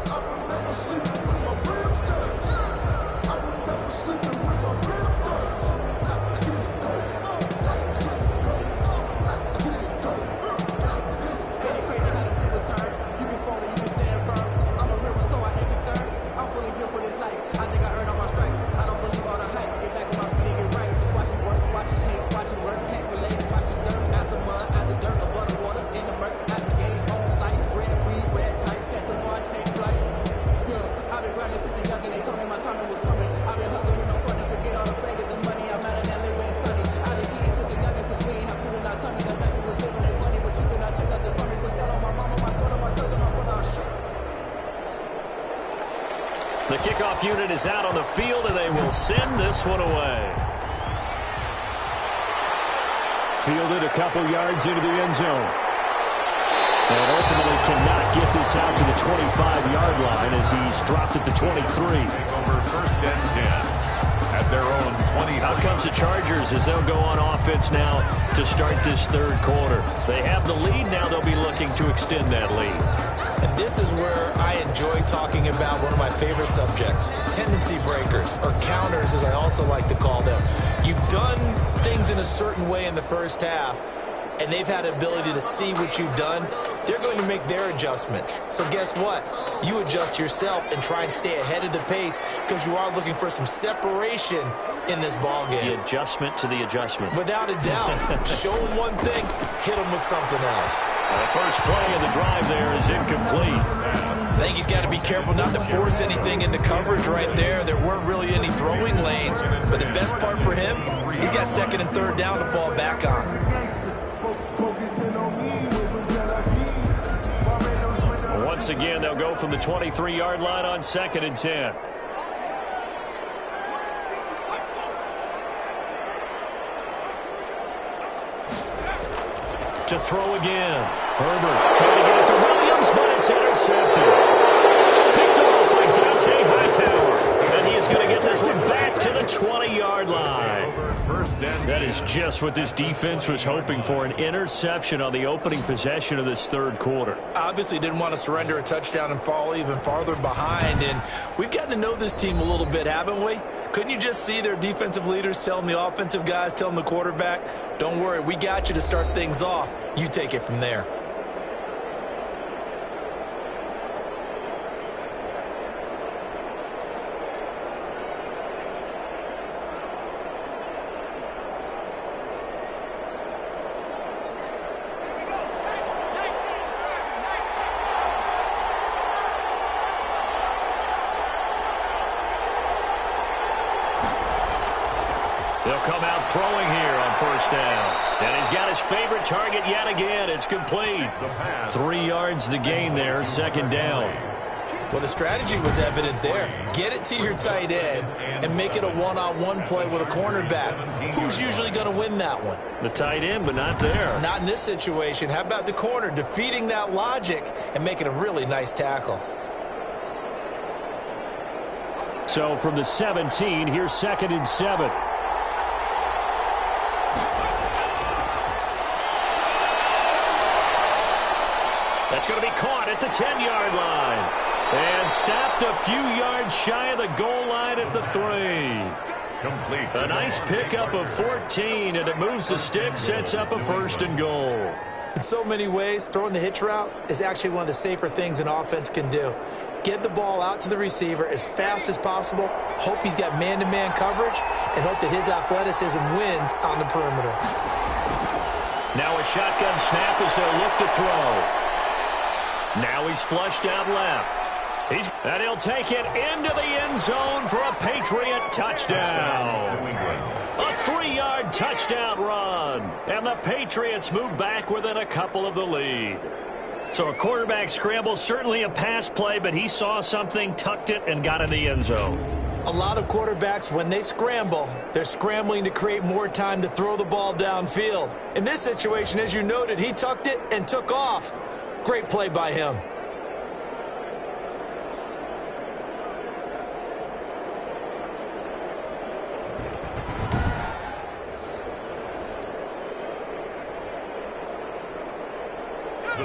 The kickoff unit is out on the field, and they will send this one away. Fielded a couple yards into the end zone. And ultimately cannot get this out to the 25-yard line as he's dropped at the 23. Over 1st and 10 at their own 20. Out comes the Chargers as they'll go on offense now to start this third quarter. They have the lead. Now they'll be looking to extend that lead. And this is where I enjoy talking about one of my favorite subjects, tendency breakers, or counters as I also like to call them. You've done things in a certain way in the first half, and they've had the ability to see what you've done. They're going to make their adjustments. So guess what? You adjust yourself and try and stay ahead of the pace because you are looking for some separation in this ballgame. The adjustment to the adjustment. Without a doubt. Show them one thing, hit them with something else. The first play of the drive there is incomplete. I think he's got to be careful not to force anything into coverage right there. There weren't really any throwing lanes, but the best part for him, he's got 2nd and 3rd down to fall back on. Once again, they'll go from the 23-yard line on 2nd and 10. To throw again. Herbert trying to get it to Williams, but it's intercepted. Picked off by Dante Hightower. And he is going to get this one back to the 20-yard line. That is just what this defense was hoping for, an interception on the opening possession of this third quarter. Obviously didn't want to surrender a touchdown and fall even farther behind. And we've gotten to know this team a little bit, haven't we? Couldn't you just see their defensive leaders telling the offensive guys, telling the quarterback, don't worry, we got you to start things off. You take it from there. They'll come out throwing here on 1st down. And he's got his favorite target yet again. It's complete. 3 yards the gain there, 2nd down. Well, the strategy was evident there. Get it to your tight end and make it a one-on-one play with a cornerback. Who's usually going to win that one? The tight end, but not there. Not in this situation. How about the corner defeating that logic and making a really nice tackle? So from the 17, here's 2nd and 7. That's going to be caught at the 10-yard line. And stopped a few yards shy of the goal line at the 3. Complete. A nice pickup of 14, and it moves the stick, sets up a 1st and goal. In so many ways, throwing the hitch route is actually one of the safer things an offense can do. Get the ball out to the receiver as fast as possible, hope he's got man-to-man coverage, and hope that his athleticism wins on the perimeter. Now a shotgun snap as they'll look to throw. Now he's flushed out left. And he'll take it into the end zone for a Patriot touchdown. A 3-yard touchdown run. And the Patriots move back within a couple of the lead. So a quarterback scramble, certainly a pass play, but he saw something, tucked it, and got in the end zone. A lot of quarterbacks, when they scramble, they're scrambling to create more time to throw the ball downfield. In this situation, as you noted, he tucked it and took off. Great play by him.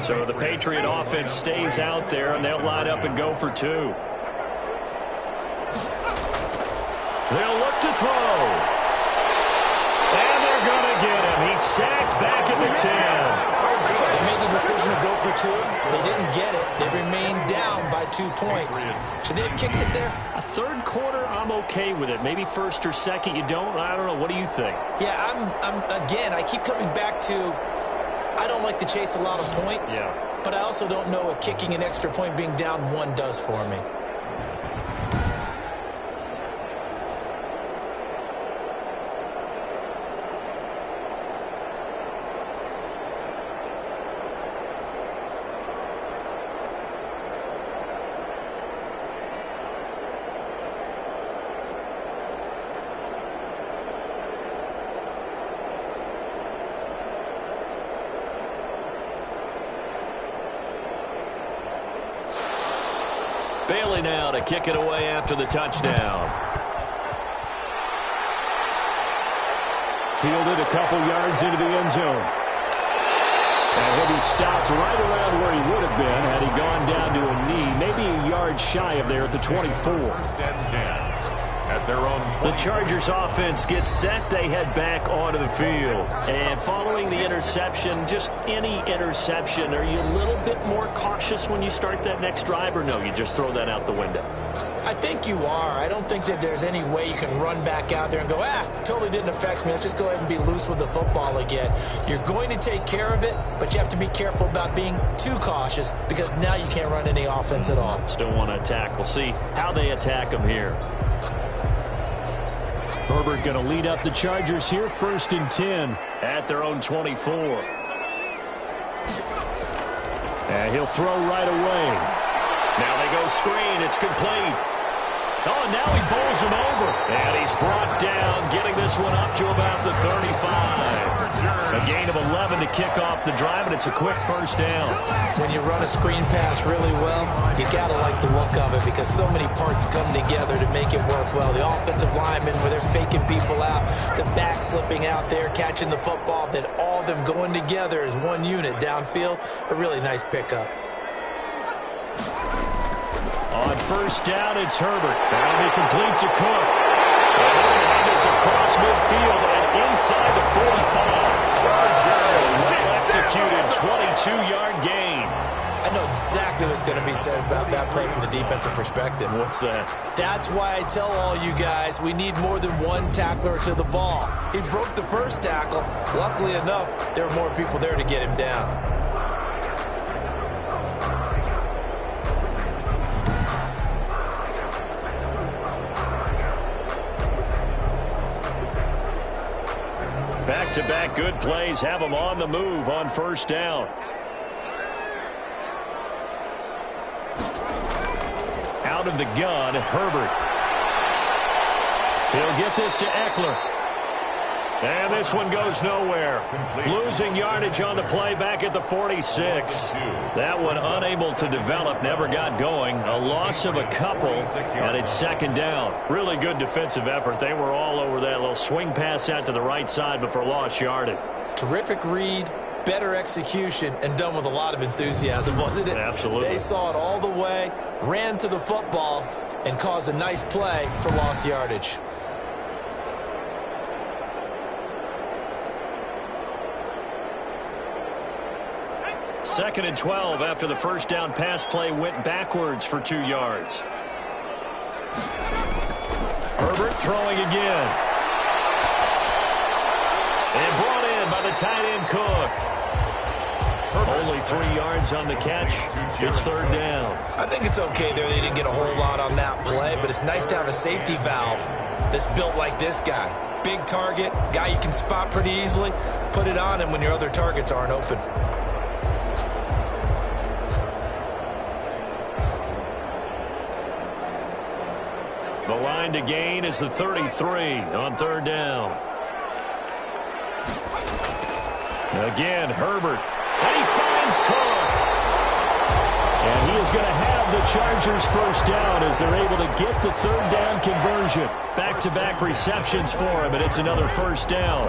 So the Patriot offense stays out there, and they'll line up and go for 2. They'll look to throw. And they're going to get him. He's sacked back at the 10. They made the decision to go for 2. They didn't get it. They remained down by 2 points. Should they have kicked it there? A third quarter, I'm okay with it. Maybe first or second, you don't. I don't know. What do you think? Yeah, again, I keep coming back to, I don't like to chase a lot of points, but I also don't know what kicking an extra point being down 1 does for me. Bailey now to kick it away after the touchdown. Fielded a couple yards into the end zone. And he'll be stopped right around where he would have been had he gone down to a knee, maybe a yard shy of there at the 24. First and 10. At their own 20. The Chargers offense gets set. They head back onto the field. And following the interception, just any interception, are you a little bit more cautious when you start that next drive, or no, you just throw that out the window? I think you are. I don't think that there's any way you can run back out there and go, totally didn't affect me. Let's just go ahead and be loose with the football again. You're going to take care of it, but you have to be careful about being too cautious because now you can't run any offense at all. Still want to attack. We'll see how they attack them here. Herbert going to lead up the Chargers here, 1st and 10 at their own 24. And he'll throw right away. Now they go screen. It's complete. Oh, and now he bowls him over. And he's brought down, getting this one up to about the 35. A gain of 11 to kick off the drive, and it's a quick first down. When you run a screen pass really well, you got to like the look of it because so many parts come together to make it work well. The offensive linemen, where they're faking people out, the back slipping out there, catching the football, then all of them going together as one unit downfield. A really nice pickup. On first down, it's Herbert. That'll be complete to Cook. And it's across midfield and inside the 45. Well-executed 22-yard gain. I know exactly what's going to be said about that play from the defensive perspective. What's that? That's why I tell all you guys we need more than one tackler to the ball. He broke the first tackle. Luckily enough, there were more people there to get him down. Back-to-back good plays have them on the move on first down. Out of the gun, Herbert. He'll get this to Eckler. And this one goes nowhere. Losing yardage on the play back at the 46. That one unable to develop, never got going. A loss of a couple, and it's second down. Really good defensive effort. They were all over that little swing pass out to the right side before lost yardage. Terrific read, better execution, and done with a lot of enthusiasm, wasn't it? Absolutely. They saw it all the way, ran to the football, and caused a nice play for lost yardage. 2nd and 12 after the first down pass play went backwards for 2 yards. Herbert throwing again. And brought in by the tight end Cook. Only 3 yards on the catch. It's 3rd down. I think it's okay there. They didn't get a whole lot on that play, but it's nice to have a safety valve that's built like this guy. Big target, guy you can spot pretty easily. Put it on him when your other targets aren't open. The line to gain is the 33 on 3rd down. Again, Herbert. And he finds Cook. And he is going to have the Chargers first down as they're able to get the 3rd down conversion. Back-to-back receptions for him, and it's another first down.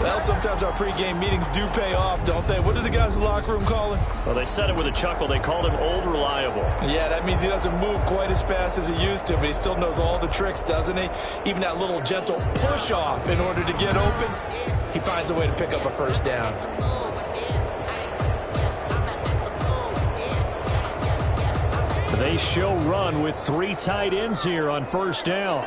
Well, sometimes our pregame meetings do pay off, don't they? What do the guys in the locker room call him? Well, they said it with a chuckle. They called him Old Reliable. Yeah, that means he doesn't move quite as fast as he used to, but he still knows all the tricks, doesn't he? Even that little gentle push-off in order to get open, he finds a way to pick up a first down. They show run with 3 tight ends here on first down.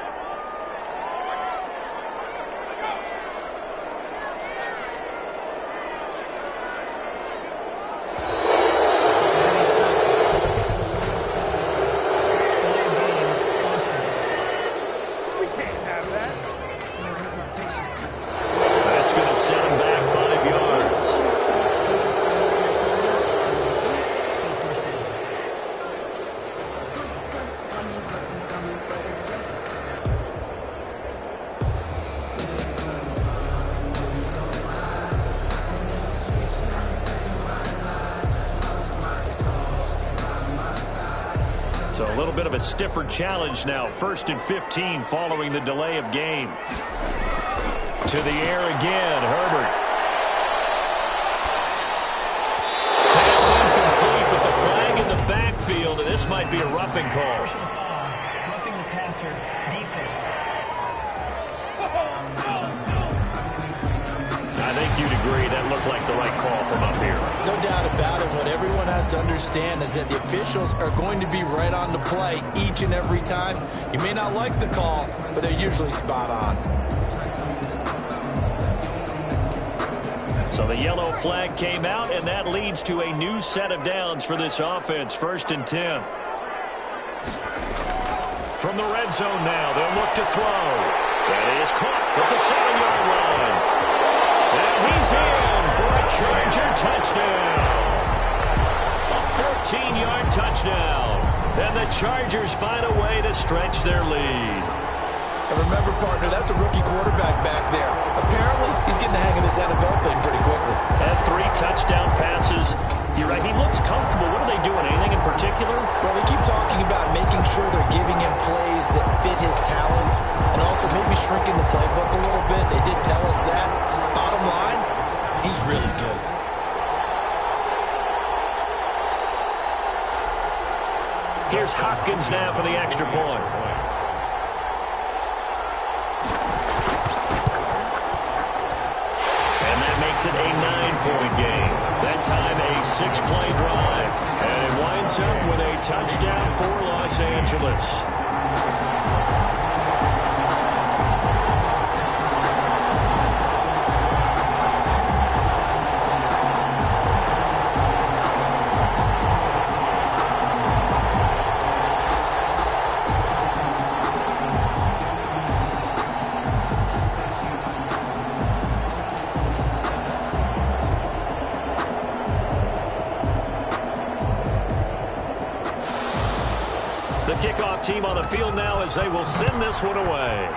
That's going to set him back 5 yards. So a little bit of a stiffer challenge now. 1st and 15 following the delay of game. To the air again, Herbert. Pass incomplete, but the flag in the backfield, and this might be a roughing call. Personal foul, roughing the passer, defense. I think you'd agree that looked like the right call from up here. No doubt about it. What everyone has to understand is that the officials are going to be right on the play each and every time. You may not like the call, but they're usually spot on. So the yellow flag came out, and that leads to a new set of downs for this offense. 1st and 10. From the red zone now, they'll look to throw. That is caught at the 7-yard line. And he's in for a Charger touchdown. A 14-yard touchdown. And the Chargers find a way to stretch their lead. And remember, partner, that's a rookie quarterback back there. Apparently, he's getting the hang of this NFL thing pretty quickly. And 3 touchdown passes. You're right, he looks comfortable. What are they doing? Anything in particular? Well, they keep talking about making sure they're giving him plays that fit his talents and also maybe shrinking the playbook a little bit. They did tell us that. Bottom line, he's really good. Here's Hopkins now for the extra point. And that makes it a 9-point game. That time a 6-play drive. And it winds up with a touchdown for Los Angeles. The kickoff team on the field now as they will send this one away.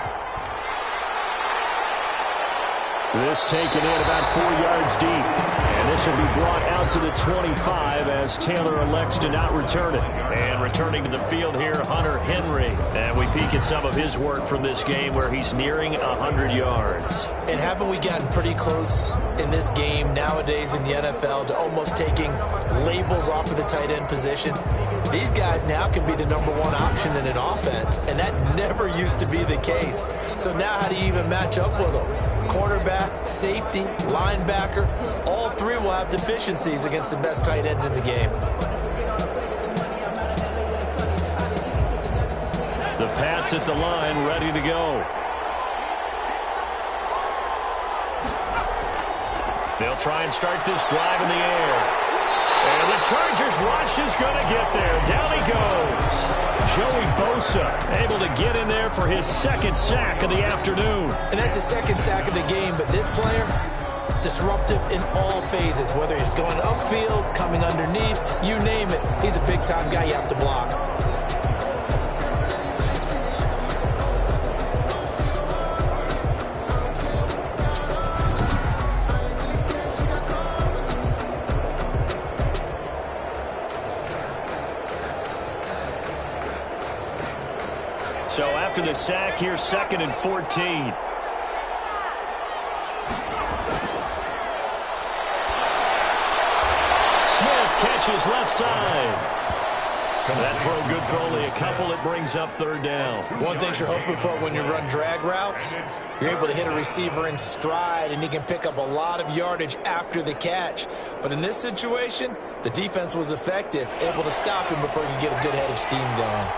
This taken in about 4 yards deep. And this will be brought out to the 25 as Taylor elects to not return it. And returning to the field here, Hunter Henry. And we peek at some of his work from this game where he's nearing 100 yards. And haven't we gotten pretty close in this game nowadays in the NFL to almost taking labels off of the tight end position? These guys now can be the #1 option in an offense, and that never used to be the case. So now how do you even match up with them? quarterback, safety, linebacker, all three will have deficiencies against the best tight ends in the game. The Pats at the line, ready to go. They'll try and start this drive in the air. And the Chargers rush is going to get there. Down he goes. Joey Bosa able to get in there for his second sack of the afternoon. And that's the second sack of the game, but this player, disruptive in all phases. Whether he's going upfield, coming underneath, you name it. He's a big-time guy you have to block. So after the sack, here's 2nd and 14. Smith catches left side. That throw good for only a couple. It brings up 3rd down. One thing you're hoping for when you run drag routes, you're able to hit a receiver in stride, and he can pick up a lot of yardage after the catch. But in this situation, the defense was effective, able to stop him before he could get a good head of steam going.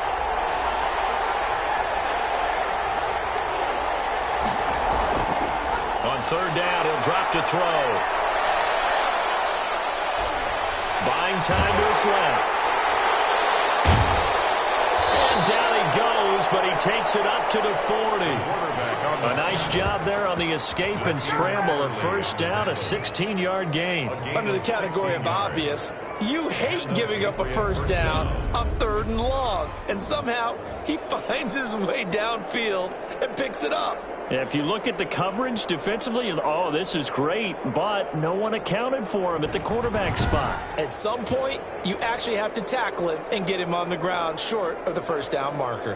On 3rd down, he'll drop to throw. Buying time to his left. And down he goes, but he takes it up to the 40. A nice job there on the escape and scramble. A 1st down, a 16-yard gain. Under the category of obvious, you hate giving up a 1st down on 3rd and long. And somehow, he finds his way downfield and picks it up. If you look at the coverage defensively, oh, this is great, but no one accounted for him at the quarterback spot. At some point, you actually have to tackle him and get him on the ground short of the 1st down marker.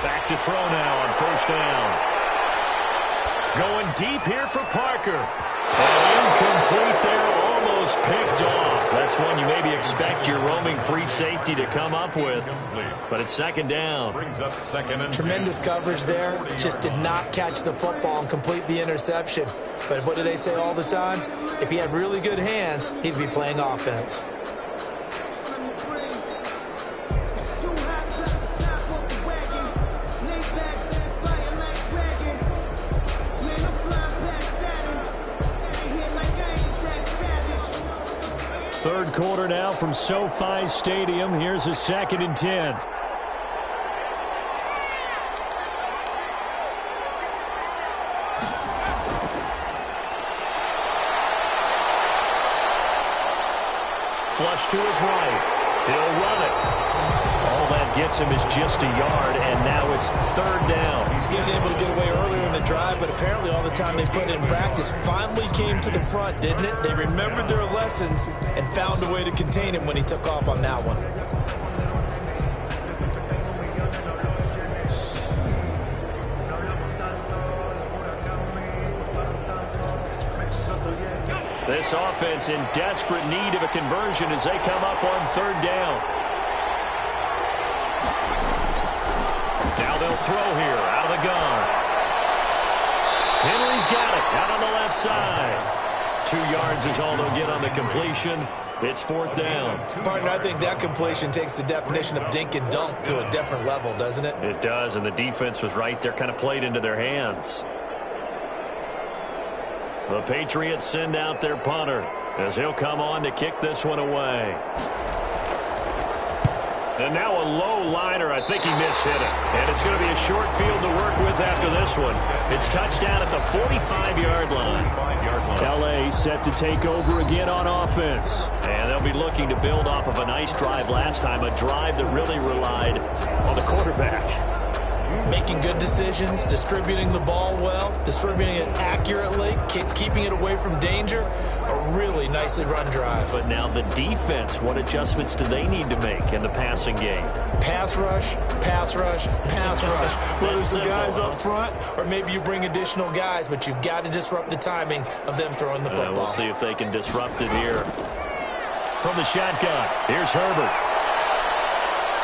Back to throw now on 1st down. Going deep here for Parker. And incomplete there, almost picked off. That's one you maybe expect your roaming free safety to come up with. But it's 2nd down. Brings up 2nd and 10. Tremendous coverage there. Just did not catch the football and complete the interception. But what do they say all the time? If he had really good hands, he'd be playing offense. Third quarter now from SoFi Stadium. Here's a 2nd and 10. Flush to his right. He'll run it. All that gets him is just a yard, and now it's 3rd down. He was able to get away earlier in the drive, but apparently all the time they put in practice finally came to the front, didn't it? They remembered their lessons and found a way to contain him when he took off on that one. This offense in desperate need of a conversion as they come up on 3rd down. Now they'll throw here out of the gun. Henry's got it out on the left side. 2 yards is all they'll get on the completion. It's 4th down. Partner, I think that completion takes the definition of dink and dunk to a different level, doesn't it? It does, and the defense was right there, kind of played into their hands. The Patriots send out their punter as he'll come on to kick this one away. And now a low liner. I think he mishit it. And it's going to be a short field to work with after this one. It's touchdown at the 45-yard line. L.A. set to take over again on offense. And they'll be looking to build off of a nice drive last time, a drive that really relied on the quarterback. Making good decisions, distributing the ball well, distributing it accurately, keeping it away from danger. A really nicely run drive. But now the defense, what adjustments do they need to make in the passing game? Pass rush, pass rush, pass rush. Whether it's the guys up front or maybe you bring additional guys, but you've got to disrupt the timing of them throwing the football. We'll see if they can disrupt it here. From the shotgun, here's Herbert.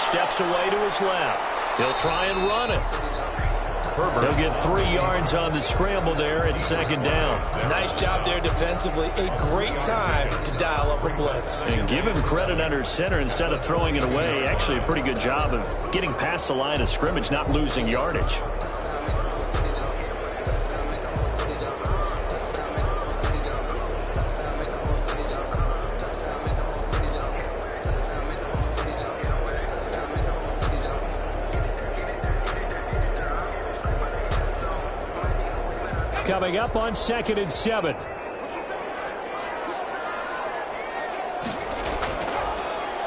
steps away to his left. He'll try and run it. He'll get 3 yards on the scramble there at second down. Nice job there defensively. A great time to dial up a blitz. And give him credit under center instead of throwing it away. Actually a pretty good job of getting past the line of scrimmage, not losing yardage. Coming up on 2nd and 7.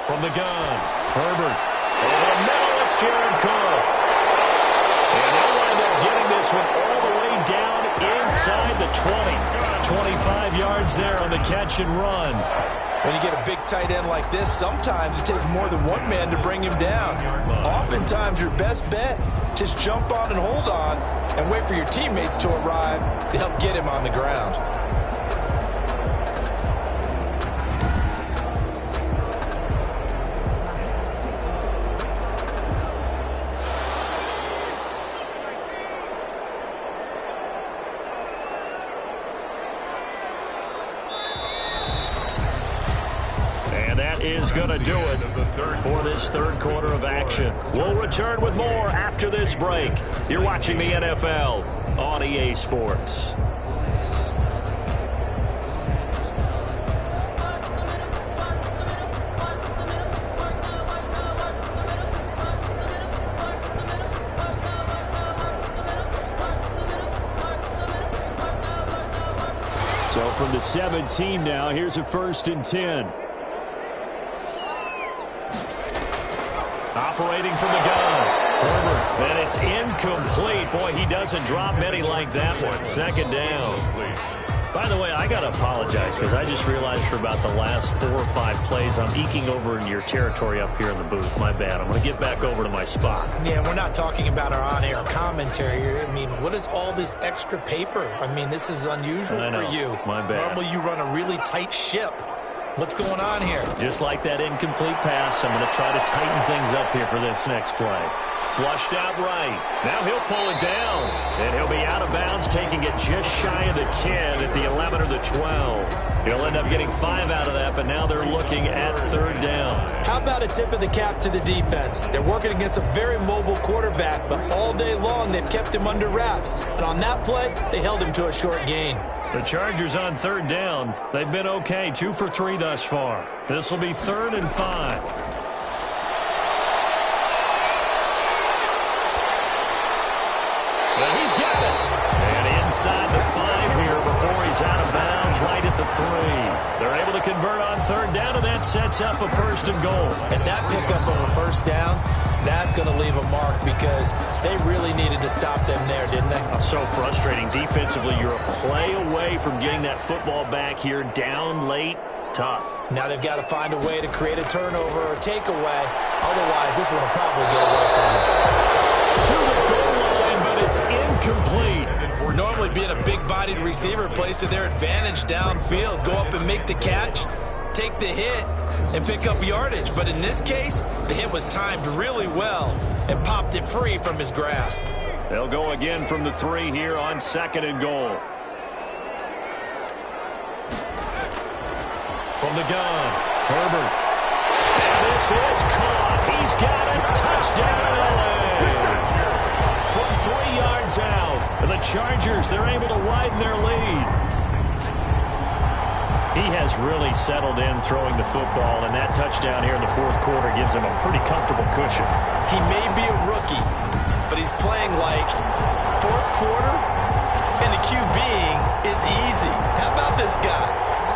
From the gun, Herbert. Over the middle, it's Jared Cook. And they'll wind up getting this one all the way down inside the 20. 25 yards there on the catch and run. When you get a big tight end like this, sometimes it takes more than one man to bring him down. Oftentimes, your best bet, just jump on and hold on and wait for your teammates to arrive to help get him on the ground. Is going to do it for this third quarter of action. We'll return with more after this break. You're watching the NFL on EA Sports. So from the 17 now, here's a 1st and 10. Operating from the gun, Herbert, and it's incomplete. Boy, he doesn't drop many like that one. 2nd down. By the way, I got to apologize because I just realized for about the last 4 or 5 plays, I'm eking over in your territory up here in the booth. My bad. I'm going to get back over to my spot. Yeah, we're not talking about our on-air commentary. I mean, what is all this extra paper? I mean, this is unusual for you. My bad. Normally, you run a really tight ship. What's going on here? Just like that incomplete pass, I'm going to try to tighten things up here for this next play. Flushed out right. Now he'll pull it down. And he'll be out of bounds, taking it just shy of the 10 at the 11 or the 12. He'll end up getting 5 out of that, but now they're looking at 3rd down. How about a tip of the cap to the defense? They're working against a very mobile quarterback, but all day long they've kept him under wraps. And on that play, they held him to a short gain. The Chargers on 3rd down. They've been okay, 2 for 3 thus far. This will be 3rd and 5. Well, he's got it. And inside the 5 here before he's out of bounds, right at the 3. They're able to convert on 3rd down, and that sets up a 1st and goal. And that pickup of a 1st down, that's going to leave a mark because they really needed to stop them there, didn't they? So frustrating. Defensively, you're a play away from getting that football back here down late. Tough. Now they've got to find a way to create a turnover or takeaway. Otherwise, this one will probably get away from them. To the goal line, but it's incomplete. Normally being a big-bodied receiver plays to their advantage downfield. Go up and make the catch, take the hit, and pick up yardage. But in this case, the hit was timed really well and popped it free from his grasp. They'll go again from the 3 here on 2nd and goal. From the gun, Herbert. And this is caught. He's got a touchdown, LA. From 3 yards out. And the Chargers, they're able to widen their lead. He has really settled in throwing the football, and that touchdown here in the 4th quarter gives him a pretty comfortable cushion. He may be a rookie, but he's playing like 4th quarter, and the QBing is easy. How about this guy?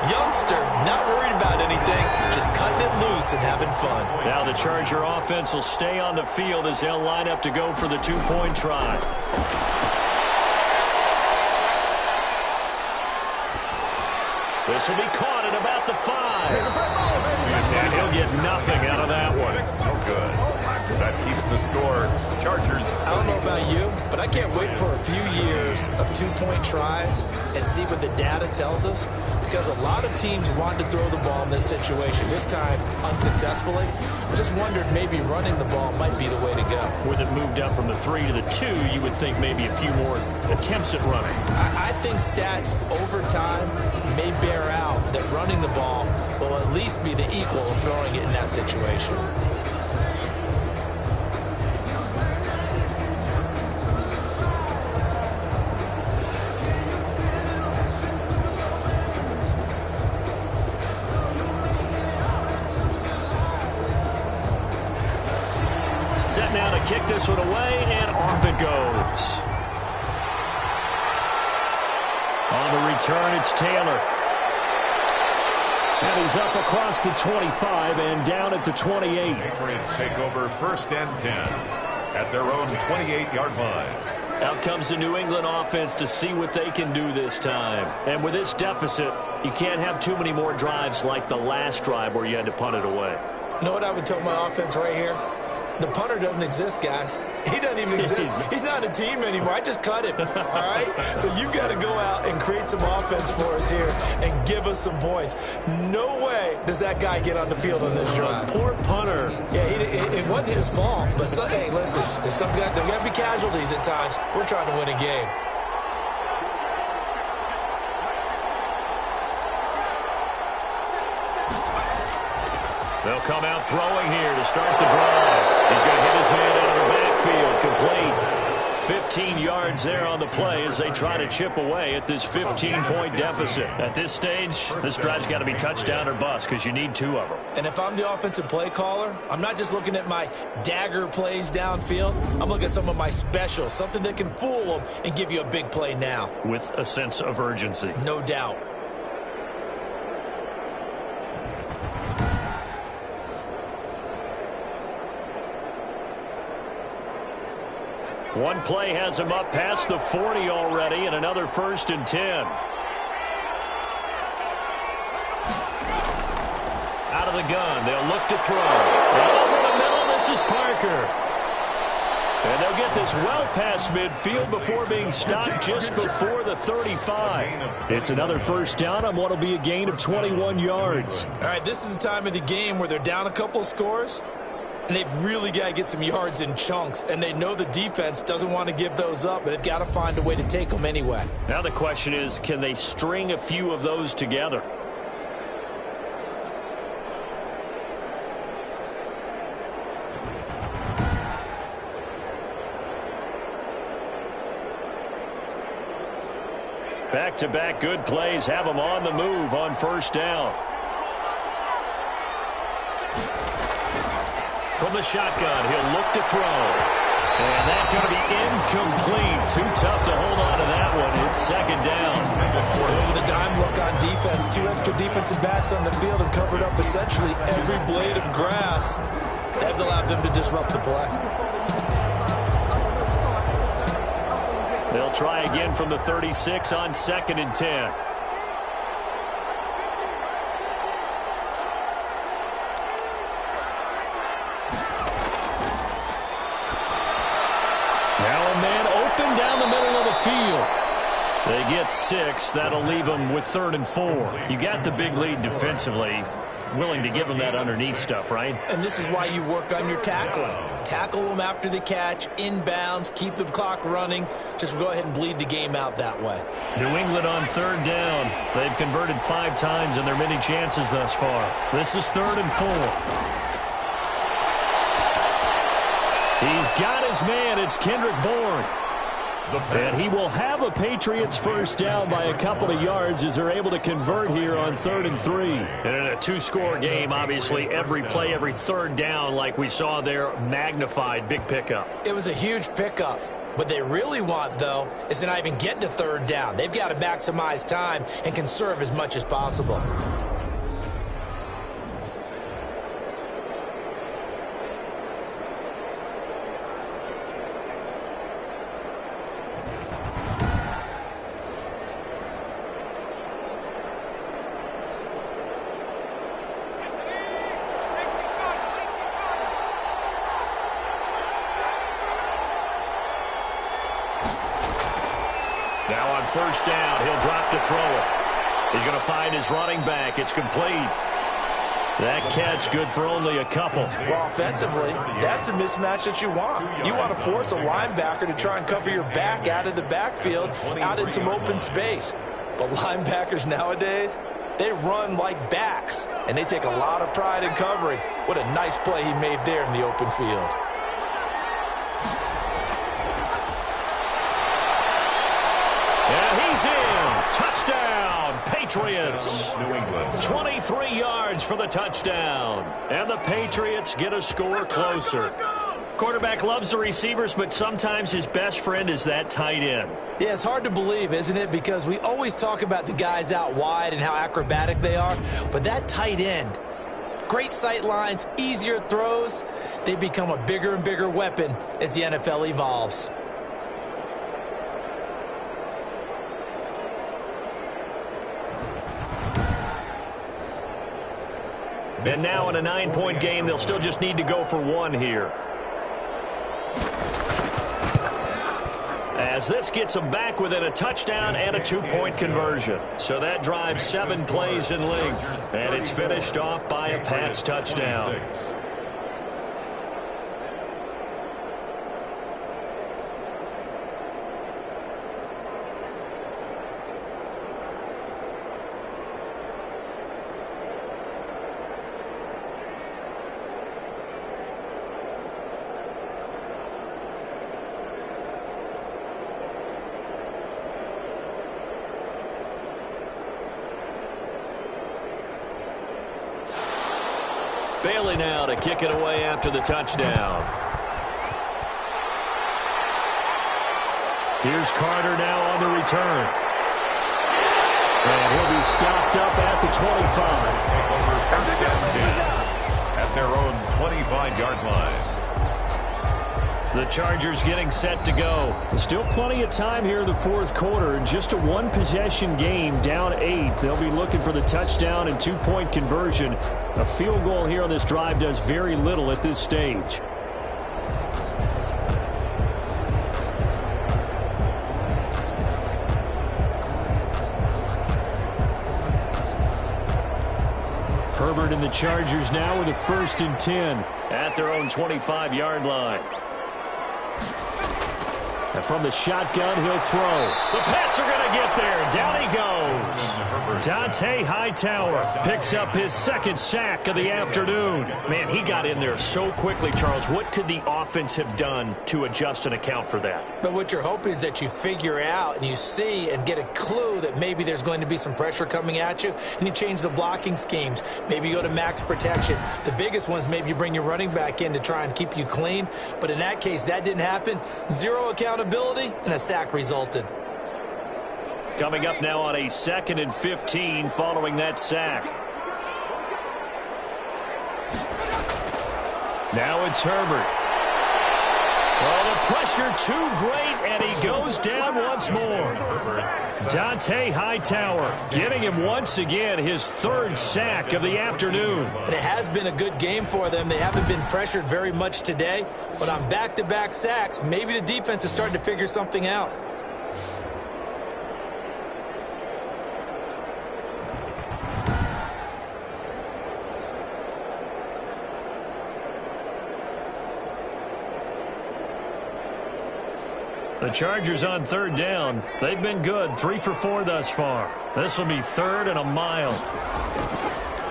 Youngster, not worried about anything, just cutting it loose and having fun. Now the Charger offense will stay on the field as they'll line up to go for the 2-point try. This will be caught at about the 5. And he'll get nothing out of that one. No good. That keeps the score. Chargers. I don't know about you, but I can't wait for a few years of two-point tries and see what the data tells us, because a lot of teams want to throw the ball in this situation, this time unsuccessfully. I just wondered maybe running the ball might be the way to go. With it moved up from the 3 to the 2, you would think maybe a few more attempts at running. I think stats over time may bear out that running the ball will at least be the equal of throwing it in that situation. Set now to kick this one away, and off it goes. On the return, it's Taylor. And he's up across the 25 and down at the 28. Patriots take over 1st and 10 at their own 28-yard line. Out comes the New England offense to see what they can do this time. And with this deficit, you can't have too many more drives like the last drive where you had to punt it away. You know what I would tell my offense right here? The punter doesn't exist, guys. He doesn't even exist. He's not a team anymore. I just cut him, all right? So you've got to go out and create some offense for us here and give us some points. No way does that guy get on the field on this drive. Poor punter. Yeah, it wasn't his fault. But, hey, listen, there's there got to be casualties at times. We're trying to win a game. They'll come out throwing here to start the drive. He's going to hit his man out of the backfield, complete. 15 yards there on the play as they try to chip away at this 15-point deficit. At this stage, this drive's got to be touchdown or bust because you need 2 of them. And if I'm the offensive play caller, I'm not just looking at my dagger plays downfield. I'm looking at some of my specials, something that can fool them and give you a big play now. With a sense of urgency. No doubt. One play has him up past the 40 already, and another 1st and 10. Out of the gun, they'll look to throw. Over the middle, this is Parker. And they'll get this well past midfield before being stopped just before the 35. It's another 1st down on what will be a gain of 21 yards. All right, this is the time of the game where they're down a couple of scores. And they've really got to get some yards in chunks. And they know the defense doesn't want to give those up, but they've got to find a way to take them anyway. Now the question is, can they string a few of those together? Back-to-back good plays have them on the move on 1st down. From the shotgun, he'll look to throw. And that's going to be incomplete. Too tough to hold on to that one. It's 2nd down. With a dime look on defense, 2 extra defensive backs on the field and covered up essentially every blade of grass. That allowed them to disrupt the play. They'll try again from the 36 on 2nd and 10. Down the middle of the field. They get 6. That'll leave them with 3rd and 4. You got the big lead defensively. Willing to give them that underneath stuff, right? And this is why you work on your tackling. Tackle them after the catch, inbounds, keep the clock running. Just go ahead and bleed the game out that way. New England on 3rd down. They've converted 5 times in their many chances thus far. This is 3rd and 4. He's got his man. It's Kendrick Bourne. And he will have a Patriots 1st down by a couple of yards as they're able to convert here on 3rd and 3. And in a 2-score game, obviously, every play, every 3rd down, like we saw there, magnified, big pickup. It was a huge pickup. What they really want, though, is to not even get to 3rd down. They've got to maximize time and conserve as much as possible. first down. He'll drop to throw it. He's going to find his running back. It's complete. That catch good for only a couple. Well, offensively, that's the mismatch that you want. You want to force a linebacker to try and cover your back out of the backfield, out in some open space. But linebackers nowadays, they run like backs, and they take a lot of pride in covering. What a nice play he made there in the open field. And he's in. Touchdown, Patriots. New England. 23 yards for the touchdown. And the Patriots get a score closer. Quarterback loves the receivers, but sometimes his best friend is that tight end. Yeah, it's hard to believe, isn't it? Because we always talk about the guys out wide and how acrobatic they are. But that tight end, great sight lines, easier throws, they become a bigger and bigger weapon as the NFL evolves. And now in a 9-point game, they'll still just need to go for one here. As this gets them back within a touchdown and a 2-point conversion. So that drives 7 plays in length. And it's finished off by a Pats touchdown. Bailey now to kick it away after the touchdown. Here's Carter now on the return. And he'll be stopped up at the 25. First down 10 at their own 25-yard line. The Chargers getting set to go. Still plenty of time here in the fourth quarter. Just a one-possession game, down 8. They'll be looking for the touchdown and 2-point conversion. A field goal here on this drive does very little at this stage. Herbert and the Chargers now with a 1st and 10 at their own 25-yard line. And from the shotgun, he'll throw. The Pats are going to get there. Down he goes. Dante Hightower picks up his 2nd sack of the afternoon. Man, he got in there so quickly, Charles. What could the offense have done to adjust and account for that? But what you're hoping is that you figure out and you see and get a clue that maybe there's going to be some pressure coming at you, and you change the blocking schemes. Maybe you go to max protection. The biggest ones, maybe you bring your running back in to try and keep you clean. But in that case, that didn't happen. Zero accountability, and a sack resulted. Coming up now on a 2nd and 15 following that sack. Now it's Herbert. Well, the pressure too great, and he goes down once more. Dante Hightower getting him once again his 3rd sack of the afternoon. And it has been a good game for them. They haven't been pressured very much today, but on back-to-back sacks, maybe the defense is starting to figure something out. The Chargers on 3rd down. They've been good, 3 for 4 thus far. This will be 3rd and a mile.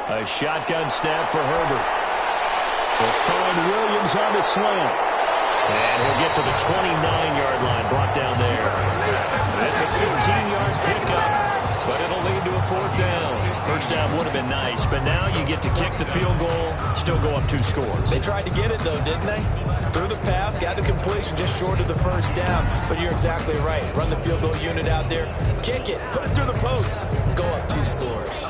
A shotgun snap for Herbert. They'll find Williams on the slant. And he'll get to the 29-yard line, brought down there. That's a 15-yard pickup, but it'll lead to a 4th down. First down would have been nice, but now you get to kick the field goal, still go up 2 scores. They tried to get it, though, didn't they? Threw the pass, got the completion just short of the 1st down. But you're exactly right. Run the field goal unit out there, kick it, put it through the post, go up 2 scores.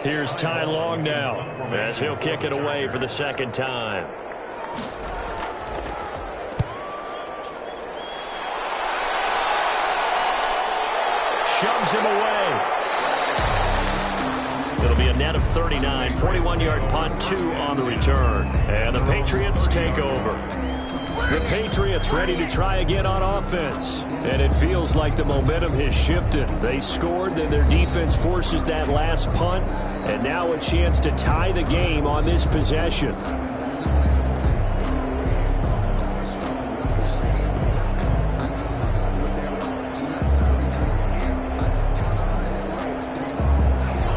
Here's Ty Long now, as he'll kick it away for the 2nd time. Shoves him away. It'll be a net of 39, 41-yard punt, 2 on the return. And the Patriots take over. The Patriots ready to try again on offense. And it feels like the momentum has shifted. They scored, then their defense forces that last punt. And now a chance to tie the game on this possession.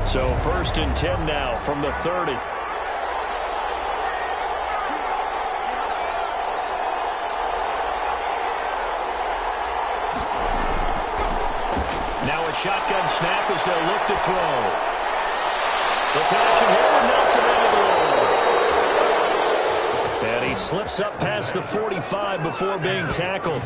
So 1st and 10 now from the 30. Now a shotgun snap as they'll look to throw. The catch and here, Nelson Aguilar. And he slips up past the 45 before being tackled.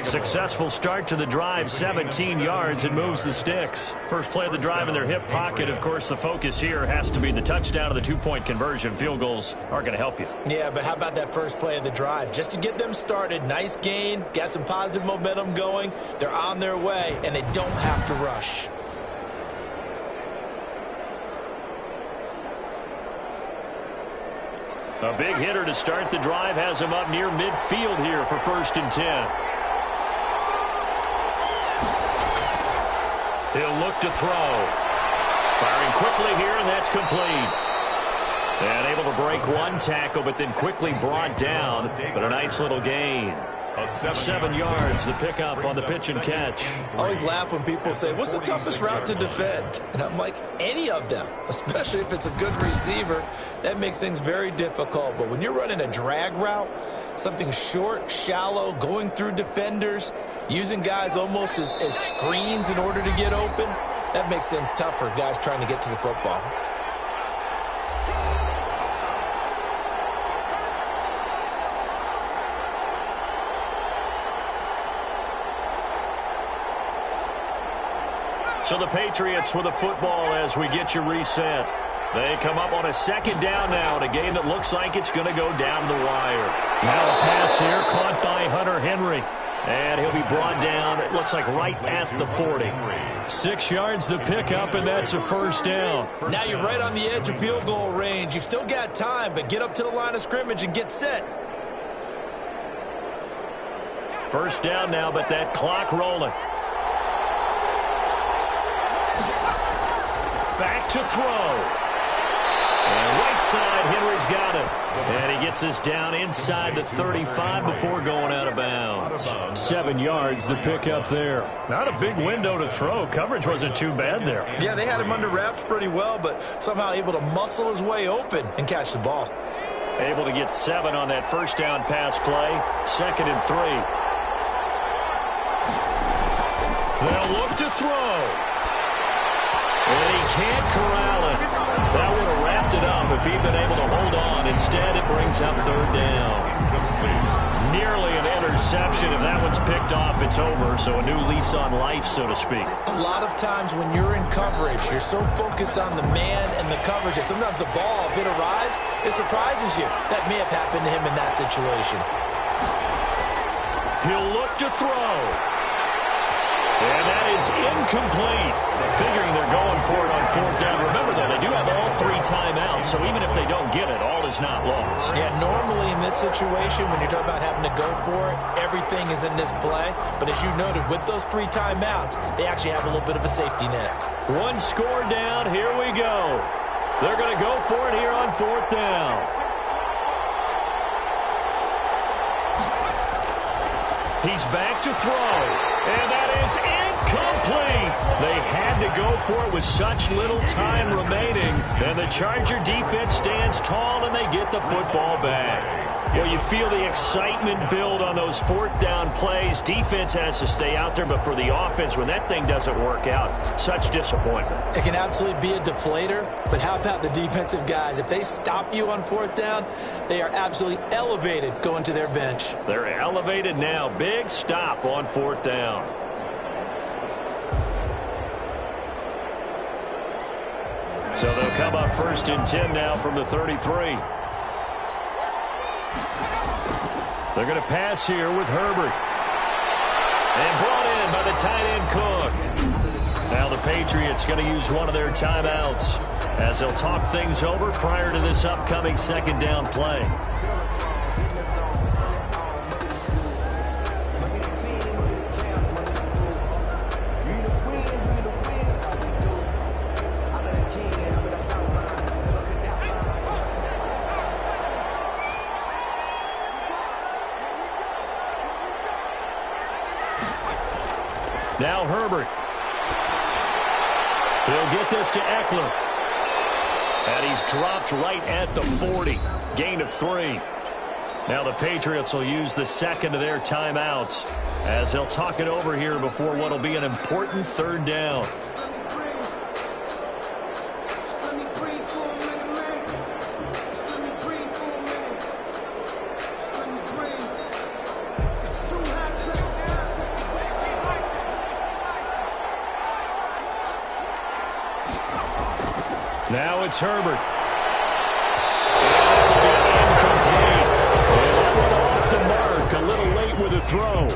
Successful start to the drive, 17 yards, and moves the sticks. First play of the drive in their hip pocket. Of course, the focus here has to be the touchdown of the two-point conversion. Field goals aren't going to help you. Yeah, but how about that first play of the drive? Just to get them started, nice gain, got some positive momentum going. They're on their way, and they don't have to rush. A big hitter to start the drive has him up near midfield here for 1st and 10. He'll look to throw. Firing quickly here, and that's complete. And able to break one tackle, but then quickly brought down. But a nice little gain. 7 yards, the pickup on the pitch and catch. I always laugh when people say, what's the toughest route to defend? And I'm like, any of them, especially if it's a good receiver. That makes things very difficult. But when you're running a drag route, something short, shallow, going through defenders, using guys almost as screens in order to get open, that makes things tougher, guys trying to get to the football. So the Patriots with the football as we get you reset. They come up on a 2nd down now in a game that looks like it's going to go down the wire. Now a pass here caught by Hunter Henry. And he'll be brought down, it looks like right at the 40. 6 yards the pickup, and that's a 1st down. Now you're right on the edge of field goal range. You've still got time, but get up to the line of scrimmage and get set. 1st down now, but that clock rolling. Back to throw. And right side, Henry's got it. And he gets us down inside the 35 before going out of bounds. 7 yards, the pickup there. Not a big window to throw. Coverage wasn't too bad there. Yeah, they had him under wraps pretty well, but somehow able to muscle his way open and catch the ball. Able to get 7 on that 1st down pass play. 2nd and 3. They'll look to throw. And he can't corral it. That would have wrapped it up if he'd been able to hold on. Instead, it brings up 3rd down. Nearly an interception. If that one's picked off, it's over. So a new lease on life, so to speak. A lot of times when you're in coverage, you're so focused on the man and the coverage that sometimes the ball, if it arrives, it surprises you. That may have happened to him in that situation. He'll look to throw. And that is incomplete. Figuring they're going for it on 4th down. Remember, though, they do have all 3 timeouts, so even if they don't get it, all is not lost. Yeah, normally in this situation, when you're talking about having to go for it, everything is in this play. But as you noted, with those 3 timeouts, they actually have a little bit of a safety net. 1 score down. Here we go. They're going to go for it here on 4th down. He's back to throw. And that is incomplete. They had to go for it with such little time remaining. And the Charger defense stands tall, and they get the football back. Well, you feel the excitement build on those 4th down plays. Defense has to stay out there, but for the offense, when that thing doesn't work out, such disappointment. It can absolutely be a deflator, but how about the defensive guys? If they stop you on 4th down, they are absolutely elevated going to their bench. They're elevated now. Big stop on 4th down. So they'll come up 1st and 10 now from the 33. They're going to pass here with Herbert. And brought in by the tight end Cook. Now the Patriots going to use one of their timeouts. as they'll talk things over prior to this upcoming second down play. Now Herbert. He'll get this to Eckler. And he's dropped right at the 40. Gain of 3. Now the Patriots will use the second of their timeouts as they'll talk it over here before what will be an important third down. Now it's Herbert. Incomplete. And that went off the mark. A little late with a throw.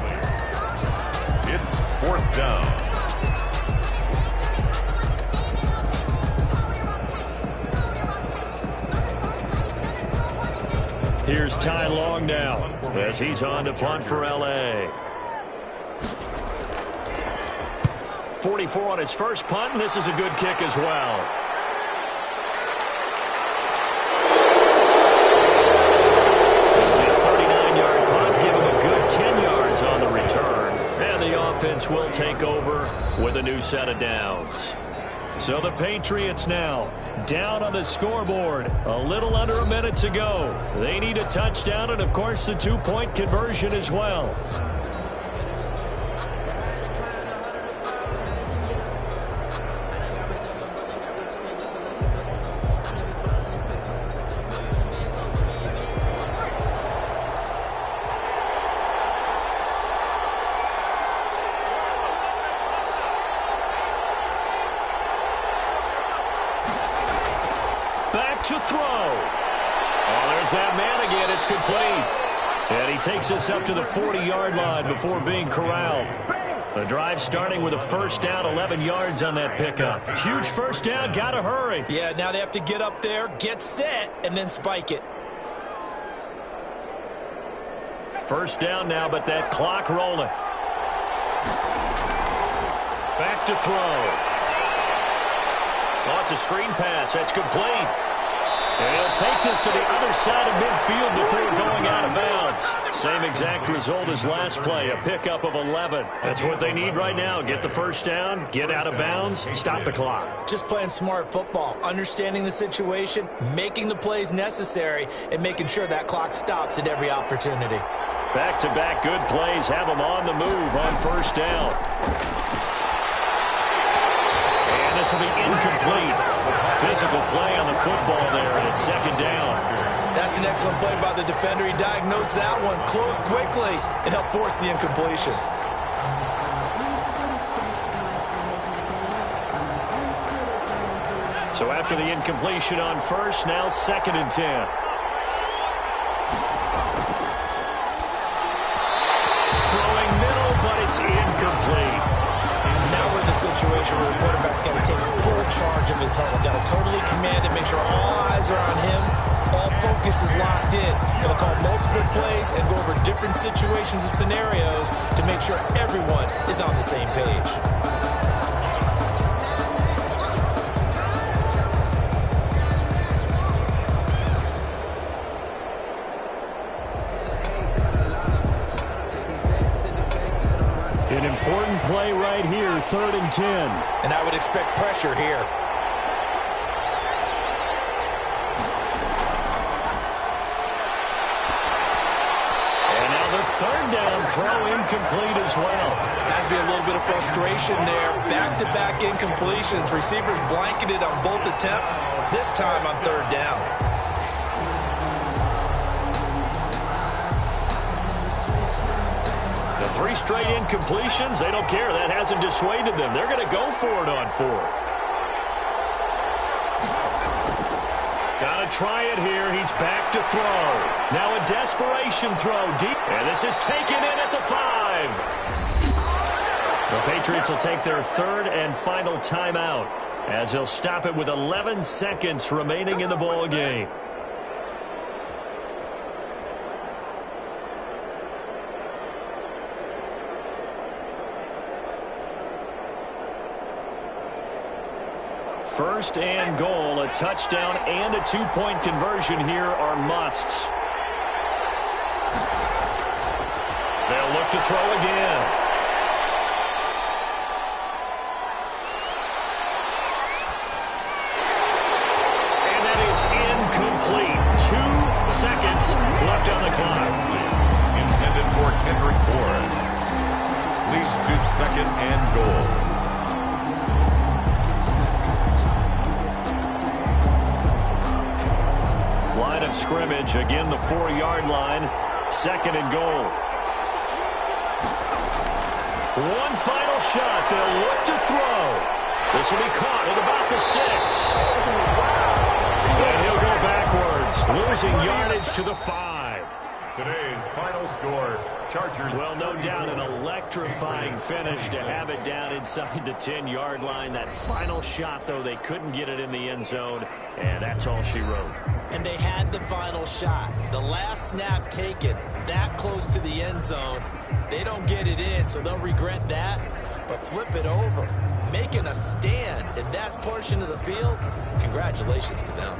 It's 4th down. Here's Ty Long now as he's on to punt for L.A. 44 on his first punt, and this is a good kick as well. Offense will take over with a new set of downs. So the Patriots now down on the scoreboard. A little under a minute to go. They need a touchdown and, of course, the 2-point conversion as well. To throw. Oh, there's that man again. It's complete. And he takes us up to the 40-yard line before being corralled. The drive starting with a first down, 11 yards on that pickup. Huge first down. Got to hurry. Yeah, now they have to get up there, get set, and then spike it. First down now, but that clock rolling. Back to throw. Oh, it's a screen pass. That's complete. And he'll take this to the other side of midfield before going out of bounds. Same exact result as last play, a pickup of 11. That's what they need right now. Get the first down, get out of bounds, stop the clock. Just playing smart football, understanding the situation, making the plays necessary, and making sure that clock stops at every opportunity. Back-to-back good plays have them on the move on first down. And this will be incomplete. Physical play on the football there, and it's second down. That's an excellent play by the defender. He diagnosed that one, closed quickly, and helped force the incompletion. So after the incompletion on first, now 2nd and 10. Throwing middle, but it's incomplete. Now we're in the situation where the quarterback's got to take full charge of his huddle. Got to totally command it, make sure all eyes are on him. All focus is locked in. Going to call multiple plays and go over different situations and scenarios to make sure everyone is on the same page. An important play right here, 3rd and 10. And I would expect pressure here. And now the 3rd down throw incomplete as well. Has to be a little bit of frustration there. Back-to-back incompletions. Receivers blanketed on both attempts, this time on 3rd down. 3 straight incompletions. They don't care. That hasn't dissuaded them. They're going to go for it on 4th. Got to try it here. He's back to throw. Now a desperation throw deep. And this is taken in at the 5. The Patriots will take their 3rd and final timeout. as he'll stop it with 11 seconds remaining in the ball game. First and goal, a touchdown and a two-point conversion here are musts. They'll look to throw again. And that is incomplete. 2 seconds left on the clock. Intended for Kendrick Bourne. Leads to second and goal. Line of scrimmage, again the 4-yard line. Second and goal. One final shot. They'll look to throw. This will be caught at about the 6. And he'll go backwards, losing yardage to the 5. Today's final score, Chargers. Well, no doubt an electrifying finish to have it down inside the 10-yard line. That final shot, though, they couldn't get it in the end zone, and that's all she wrote. And they had the final shot. The last snap taken that close to the end zone. They don't get it in, so they'll regret that. But flip it over, making a stand in that portion of the field, congratulations to them.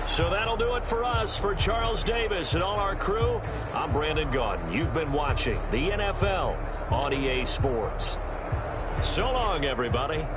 So that'll do it for us. For Charles Davis and all our crew, I'm Brandon Gaudin. You've been watching the NFL on EA Sports. So long, everybody.